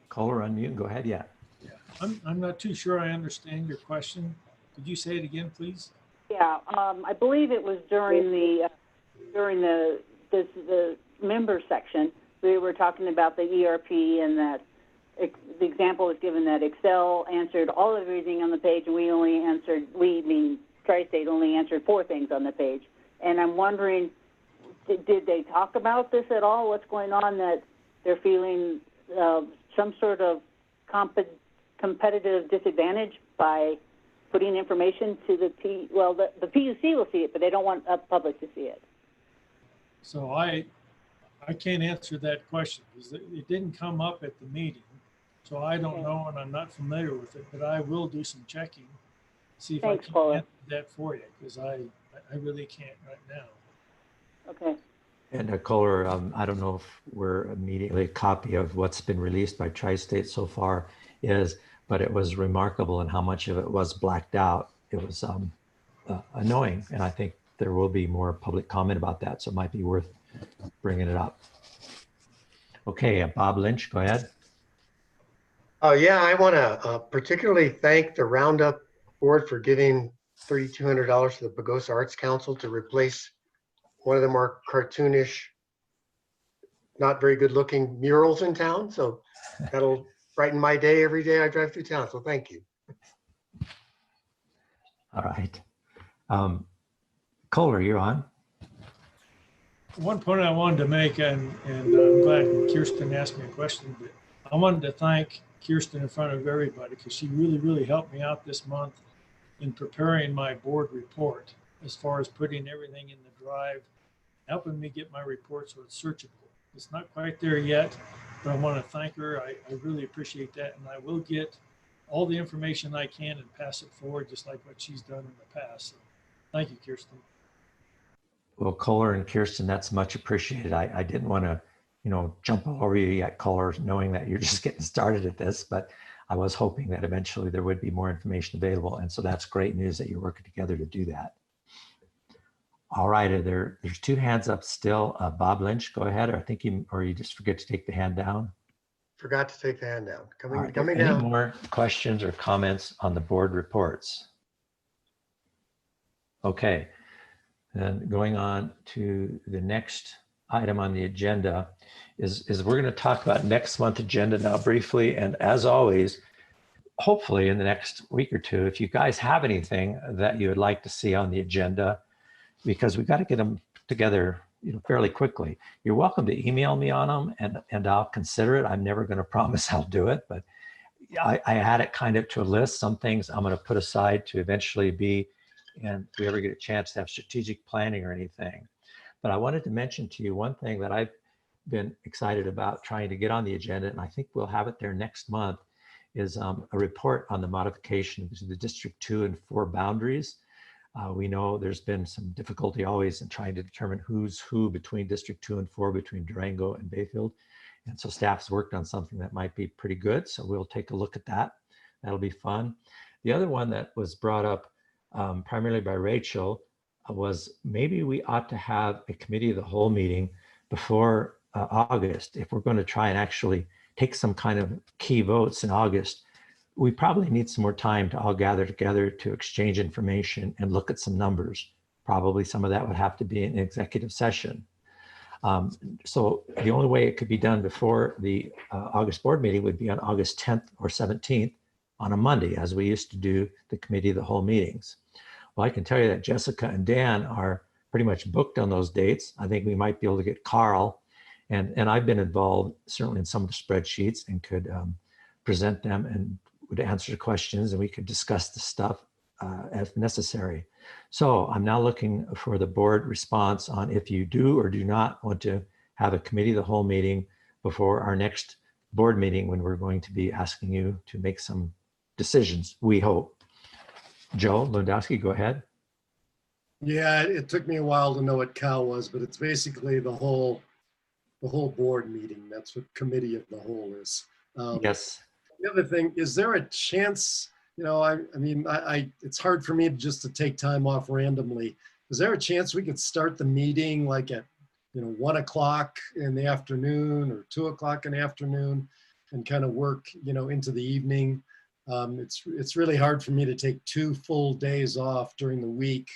Kohler, unmute. Go ahead. Yeah. I'm not too sure I understand your question. Could you say it again, please? Yeah, I believe it was during the member section. We were talking about the ERP and that the example was given that Excel answered all of everything on the page, and we mean Tri-State only answered 4 things on the page. And I'm wondering, did they talk about this at all? What's going on that they're feeling some sort of competitive disadvantage by putting information to the the PUC will see it, but they don't want the public to see it. So I can't answer that question because it didn't come up at the meeting. So I don't know, and I'm not familiar with it, but I will do some checking, see if I can answer that for you, because I really can't right now. Okay. And Kohler, I don't know if we're immediately a copy of what's been released by Tri-State so far but it was remarkable in how much of it was blacked out. It was annoying, and I think there will be more public comment about that, so it might be worth bringing it up. Okay, Bob Lynch, go ahead. Yeah, I want to particularly thank the Roundup Board for giving $3,200 to the Pagosa Arts Council to replace one of the more cartoonish, not very good looking murals in town. So that'll brighten my day every day I drive through town. So thank you. All right. Kohler, you're on. One point I wanted to make, and I'm glad Kirsten asked me a question, but I wanted to thank Kirsten in front of everybody because she really helped me out this month in preparing my board report as far as putting everything in the drive, helping me get my report so it's searchable. It's not quite there yet, but I want to thank her. I really appreciate that, and I will get all the information I can and pass it forward just like what she's done in the past. So thank you, Kirsten. Well, Kohler and Kirsten, that's much appreciated. I didn't want to, jump all over you yet, Kohler, knowing that you're just getting started at this, but I was hoping that eventually there would be more information available. And so that's great news that you're working together to do that. All right, there's 2 hands up still. Bob Lynch, go ahead. Or I think you just forget to take the hand down. Forgot to take the hand down. Coming Any down. more questions or comments on the board reports? Okay, then going on to the next item on the agenda is we're going to talk about next month's agenda now briefly. And as always, hopefully in the next week or two, if you guys have anything that you would like to see on the agenda, because we've got to get them together fairly quickly. You're welcome to email me on them and I'll consider it. I'm never going to promise I'll do it, but I add it kind of to a list. Some things I'm going to put aside to eventually be, and if we ever get a chance to have strategic planning or anything. But I wanted to mention to you one thing that I've been excited about trying to get on the agenda, and I think we'll have it there next month, is a report on the modification to the District 2 and 4 boundaries. We know there's been some difficulty always in trying to determine who's who between District 2 and 4, between Durango and Bayfield. And so staff's worked on something that might be pretty good. So we'll take a look at that. That'll be fun. The other one that was brought up primarily by Rachel was maybe we ought to have a committee of the whole meeting before August. If we're going to try and actually take some kind of key votes in August, we probably need some more time to all gather together to exchange information and look at some numbers. Probably some of that would have to be in executive session. So the only way it could be done before the August board meeting would be on August 10th or 17th on a Monday, as we used to do the committee of the whole meetings. Well, I can tell you that Jessica and Dan are pretty much booked on those dates. I think we might be able to get Carl, and I've been involved certainly in some of the spreadsheets and could present them and would answer questions, and we could discuss the stuff as necessary. So I'm now looking for the board response on if you do or do not want to have a committee of the whole meeting before our next board meeting, when we're going to be asking you to make some decisions, we hope. Joe Lewandowski, go ahead. Yeah, it took me a while to know what CAL was, but it's basically the whole board meeting. That's what committee of the whole is. Yes. The other thing, is there a chance, I mean, it's hard for me just to take time off randomly. Is there a chance we could start the meeting like at, 1 o'clock in the afternoon or 2 o'clock in the afternoon and kind of work, into the evening? It's really hard for me to take 2 full days off during the week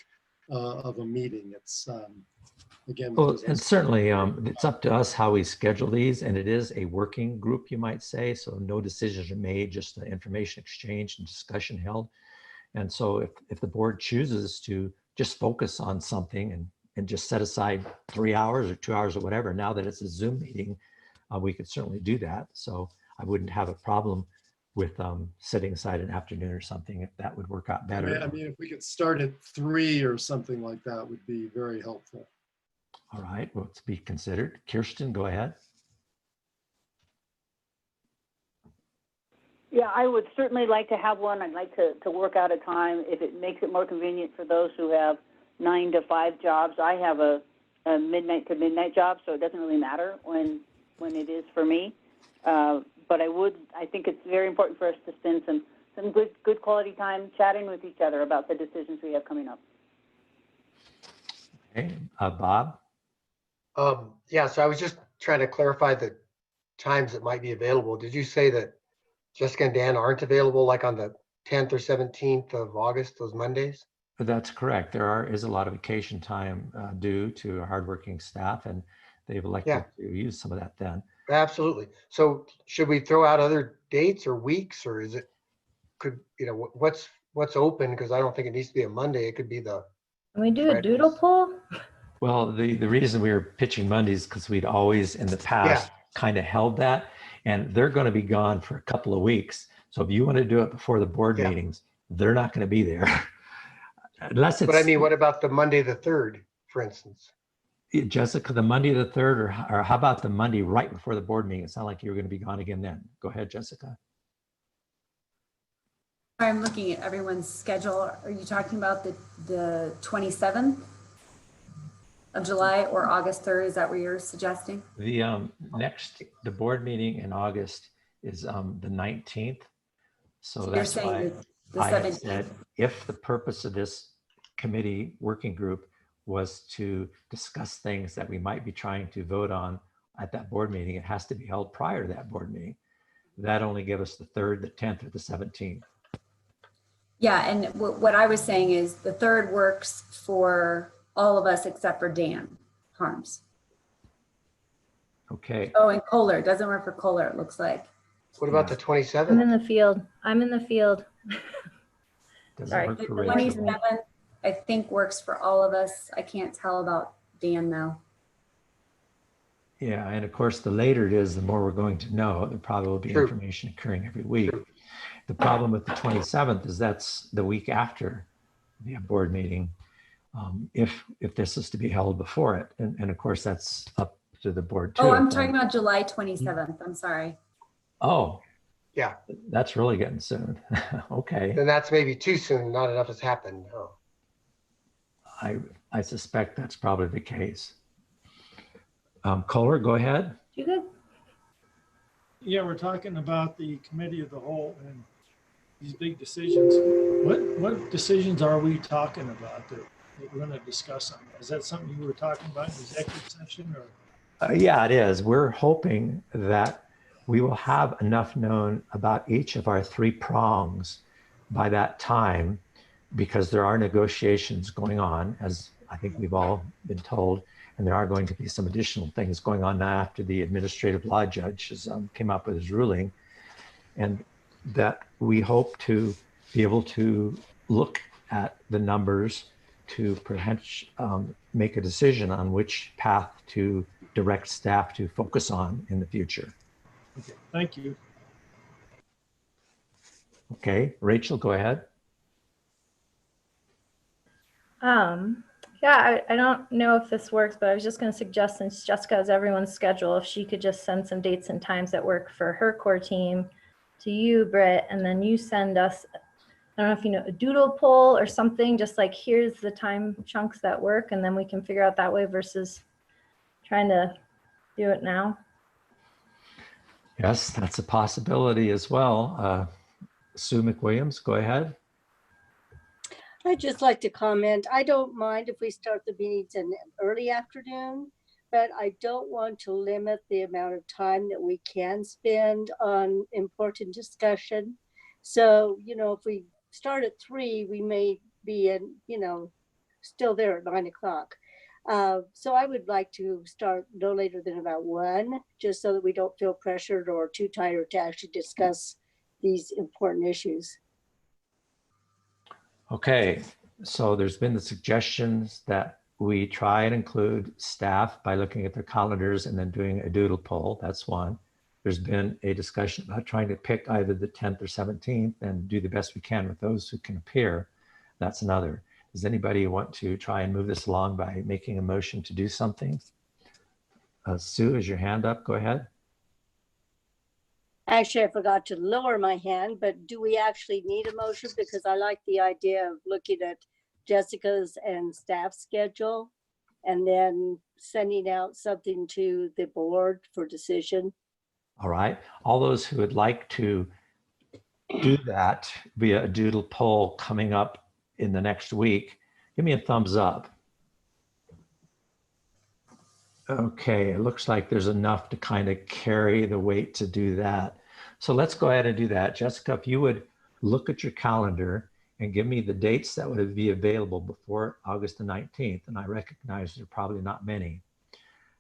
of a meeting. It's again. Well, because and certainly it's up to us how we schedule these, and it is a working group, you might say. So no decisions are made, just the information exchange and discussion held. And so if the board chooses to just focus on something and just set aside 3 hours or 2 hours or whatever, now that it's a Zoom meeting, we could certainly do that. So I wouldn't have a problem with setting aside an afternoon or something if that would work out better. I mean, if we could start at 3 or something like that would be very helpful. All right, well, to be considered. Kirsten, go ahead. Yeah, I would certainly like to have one. I'd like to work out a time if it makes it more convenient for those who have 9 to 5 jobs. I have a midnight to midnight job, so it doesn't really matter when it is for me. But I think it's very important for us to spend some good quality time chatting with each other about the decisions we have coming up. Okay, Bob? Yeah, so I was just trying to clarify the times that might be available. Did you say that Jessica and Dan aren't available like on the 10th or 17th of August, those Mondays? That's correct. There is a lot of vacation time due to hardworking staff, and they've elected to use some of that then. Absolutely. So should we throw out other dates or weeks, or what's open? Because I don't think it needs to be a Monday. It could be the. Can we do a doodle poll? Well, the reason we were pitching Mondays because we'd always in the past kind of held that, and they're going to be gone for a couple of weeks. So if you want to do it before the board meetings, they're not going to be there. Unless it's. But I mean, what about the Monday the 3rd, for instance? Jessica, the Monday the 3rd, or how about the Monday right before the board meeting? It sounded like you were going to be gone again then. Go ahead, Jessica. I'm looking at everyone's schedule. Are you talking about the 27th of July or August 3rd? Is that what you're suggesting? The board meeting in August is the 19th. So that's why I had said if the purpose of this committee working group was to discuss things that we might be trying to vote on at that board meeting, it has to be held prior to that board meeting. That only give us the 3rd, the 10th, or the 17th. Yeah, and what I was saying is the 3rd works for all of us except for Dan Harms. Okay. Oh, and Kohler. It doesn't work for Kohler, it looks like. What about the 27th? I'm in the field. I'm in the field. Sorry. The 27th, I think, works for all of us. I can't tell about Dan though. Yeah, and of course, the later it is, the more we're going to know. There probably will be information occurring every week. The problem with the 27th is that's the week after the board meeting, if this is to be held before it. And of course, that's up to the board too. Oh, I'm talking about July 27th. I'm sorry. Oh, yeah. That's really getting soon. Okay. Then that's maybe too soon. Not enough has happened. Oh. I suspect that's probably the case. Kohler, go ahead. You good? Yeah, we're talking about the committee of the whole and these big decisions. What decisions are we talking about that we're going to discuss on? Is that something you were talking about in the executive session? Or? Yeah, it is. We're hoping that we will have enough known about each of our 3 prongs by that time, because there are negotiations going on, as I think we've all been told, and there are going to be some additional things going on now after the administrative law judge has came up with his ruling, and that we hope to be able to look at the numbers to perhaps make a decision on which path to direct staff to focus on in the future. Okay, thank you. Okay, Rachel, go ahead. Yeah, I don't know if this works, but I was just going to suggest, since Jessica has everyone's schedule, if she could just send some dates and times that work for her core team to you, Britt, and then you send us, I don't know if you know, a doodle poll or something, just like here's the time chunks that work, and then we can figure out that way versus trying to do it now. Yes, that's a possibility as well. Sue McWilliams, go ahead. I'd just like to comment. I don't mind if we start the meetings in early afternoon, but I don't want to limit the amount of time that we can spend on important discussion. So, if we start at 3, we may be still there at 9 o'clock. So I would like to start no later than about 1, just so that we don't feel pressured or too tired to actually discuss these important issues. Okay, so there's been the suggestions that we try and include staff by looking at their calendars and then doing a doodle poll. That's one. There's been a discussion about trying to pick either the 10th or 17th and do the best we can with those who can appear. That's another. Does anybody want to try and move this along by making a motion to do something? Sue, is your hand up? Go ahead. Actually, I forgot to lower my hand, but do we actually need a motion? Because I like the idea of looking at Jessica's and staff schedule and then sending out something to the board for decision. All right. All those who would like to do that via a doodle poll coming up in the next week, give me a thumbs up. Okay, it looks like there's enough to kind of carry the weight to do that. So let's go ahead and do that. Jessica, if you would look at your calendar and give me the dates that would be available before August the 19th, and I recognize there are probably not many,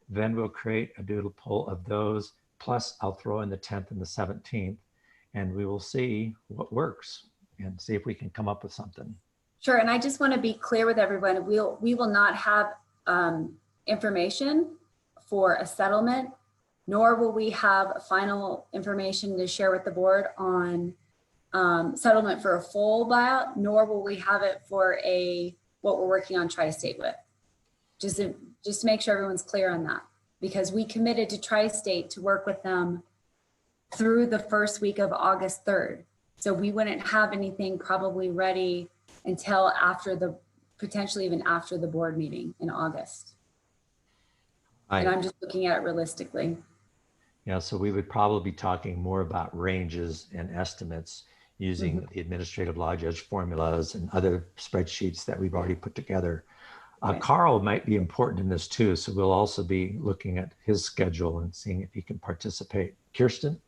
then we'll create a doodle poll of those, plus I'll throw in the 10th and the 17th, and we will see what works and see if we can come up with something. Sure, and I just want to be clear with everyone, we will not have information for a settlement, nor will we have final information to share with the board on settlement for a full buyout, nor will we have it for what we're working on Tri-State with. Just to make sure everyone's clear on that, because we committed to Tri-State to work with them through the first week of August 3rd. So we wouldn't have anything probably ready until potentially even after the board meeting in August. And I'm just looking at it realistically. Yeah, so we would probably be talking more about ranges and estimates using the administrative law judge formulas and other spreadsheets that we've already put together. Carl might be important in this too, so we'll also be looking at his schedule and seeing if he can participate. Kirsten?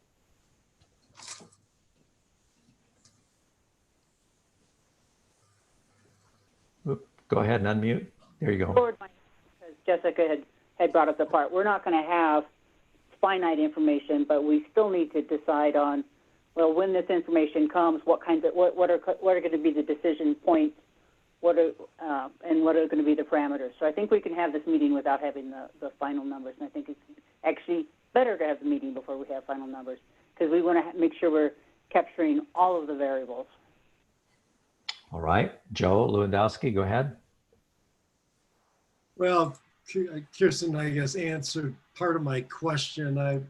Oop, go ahead and unmute. There you go. Because Jessica had brought us apart. We're not going to have finite information, but we still need to decide on, well, when this information comes, what are going to be the decision points, and what are going to be the parameters. So I think we can have this meeting without having the final numbers, and I think it's actually better to have the meeting before we have final numbers, because we want to make sure we're capturing all of the variables. All right, Joe Lewandowski, go ahead. Well, Kirsten, I guess, answered part of my question. I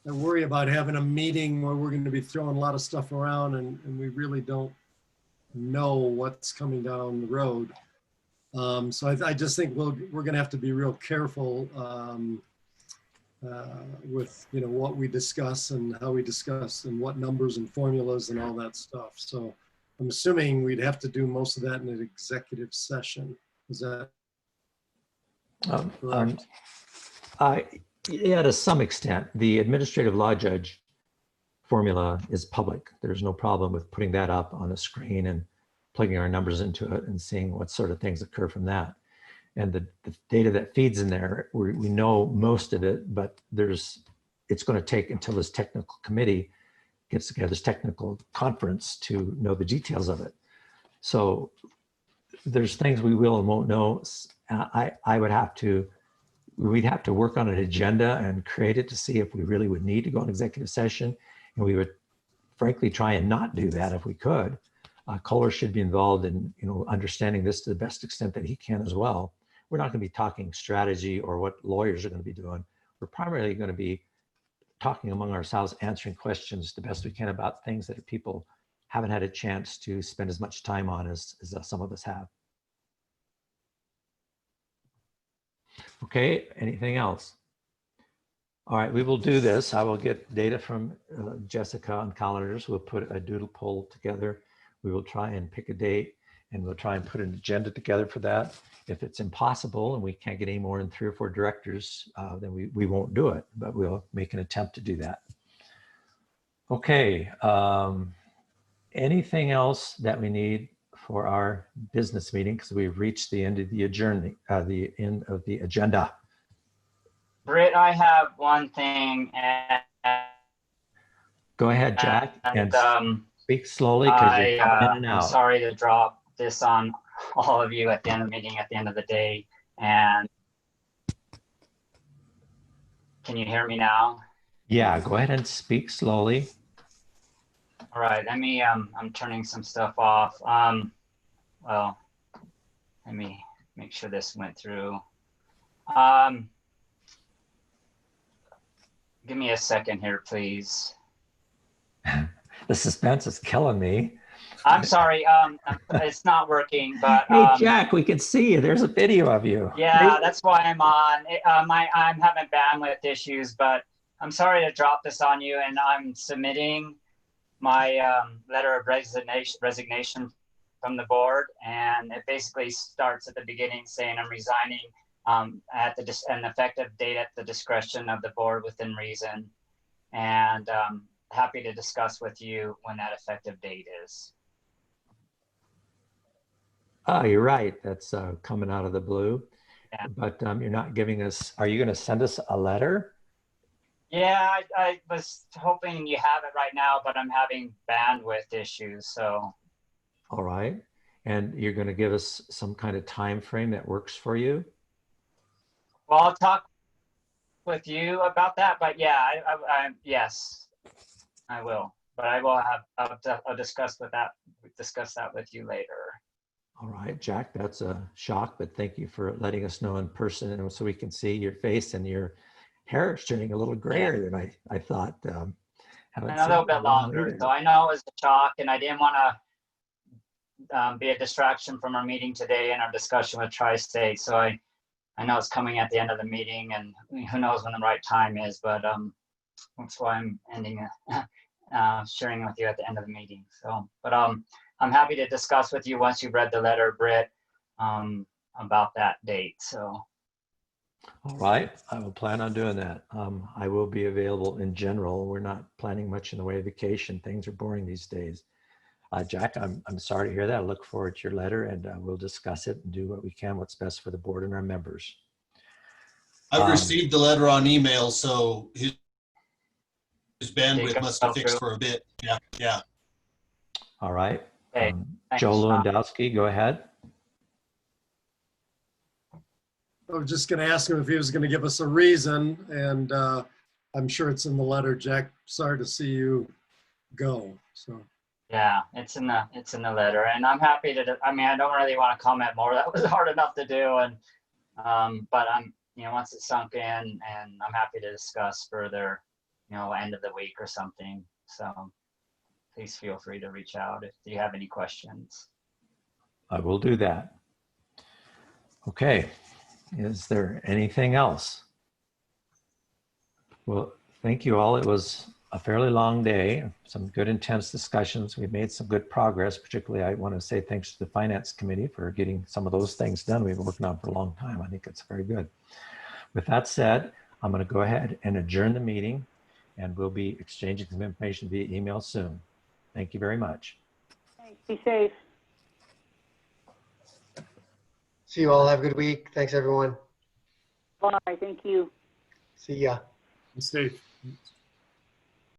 worry about having a meeting where we're going to be throwing a lot of stuff around and we really don't know what's coming down the road. So I just think we're going to have to be real careful with what we discuss and how we discuss and what numbers and formulas and all that stuff. So I'm assuming we'd have to do most of that in an executive session. Is that correct? Yeah, to some extent. The administrative law judge formula is public. There's no problem with putting that up on a screen and plugging our numbers into it and seeing what sort of things occur from that. And the data that feeds in there, we know most of it, but it's going to take until this technical committee gets together, this technical conference, to know the details of it. So there's things we will and won't know. We'd have to work on an agenda and create it to see if we really would need to go on executive session. And we would frankly try and not do that if we could. Kohler should be involved in understanding this to the best extent that he can as well. We're not going to be talking strategy or what lawyers are going to be doing. We're primarily going to be talking among ourselves, answering questions the best we can about things that people haven't had a chance to spend as much time on as some of us have. Okay, anything else? All right, we will do this. I will get data from Jessica on calendars. We'll put a doodle poll together. We will try and pick a date and we'll try and put an agenda together for that. If it's impossible and we can't get any more than 3 or 4 directors, then we won't do it, but we'll make an attempt to do that. Okay, anything else that we need for our business meeting because we've reached the end of the end of the agenda. Britt, I have one thing, and Go ahead, Jack, and speak slowly because you're coming in and I'm out. sorry to drop this on all of you at the end of the meeting, at the end of the day. And can you hear me now? Yeah, go ahead and speak slowly. All right, let me, I'm turning some stuff off. Well, let me make sure this went through. Give me a second here, please. The suspense is killing me. I'm sorry, it's not working, but. Hey, Jack, we can see you. There's a video of you. Yeah, that's why I'm on. I'm having bandwidth issues, but I'm sorry to drop this on you, and I'm submitting my letter of resignation from the board, and it basically starts at the beginning saying I'm resigning at an effective date at the discretion of the board within reason, and happy to discuss with you when that effective date is. Oh, you're right. That's coming out of the blue. Yeah. But you're not giving us, are you going to send us a letter? Yeah, I was hoping you have it right now, but I'm having bandwidth issues, so. All right. And you're going to give us some kind of time frame that works for you? Well, I'll talk with you about that, but yeah, yes, I will. But I will I'll discuss that with you later. All right, Jack, that's a shock, but thank you for letting us know in person and so we can see your face, and your hair is turning a little grayer than I thought. And a little bit longer. So I know it was a shock, and I didn't want to be a distraction from our meeting today and our discussion with Tri-State. So I know it's coming at the end of the meeting, and who knows when the right time is, but that's why I'm ending sharing with you at the end of the meeting. So, but I'm happy to discuss with you once you've read the letter, Britt, about that date. So. All right, I will plan on doing that. I will be available in general. We're not planning much in the way of vacation. Things are boring these days. Jack, I'm sorry to hear that. I look forward to your letter, and we'll discuss it and do what we can, what's best for the board and our members. I've received the letter on email, so his bandwidth must have fixed for a bit. Yeah. All right. Hey, Joe Lewandowski, go ahead. I was just going to ask him if he was going to give us a reason, and I'm sure it's in the letter, Jack. Sorry to see you go. So. Yeah, it's in the letter, and I'm happy to. I mean, I don't really want to comment more. That was hard enough to do, and but I'm, once it's sunk in, and I'm happy to discuss further, end of the week or something. So please feel free to reach out if you have any questions. I will do that. Okay. Is there anything else? Well, thank you all. It was a fairly long day, some good intense discussions. We've made some good progress. Particularly, I want to say thanks to the Finance Committee for getting some of those things done we've been working on for a long time. I think it's very good. With that said, I'm going to go ahead and adjourn the meeting, and we'll be exchanging some information via email soon. Thank you very much. Thanks. Be safe. See you all. Have a good week. Thanks, everyone. Bye. Thank you. See ya. Be safe.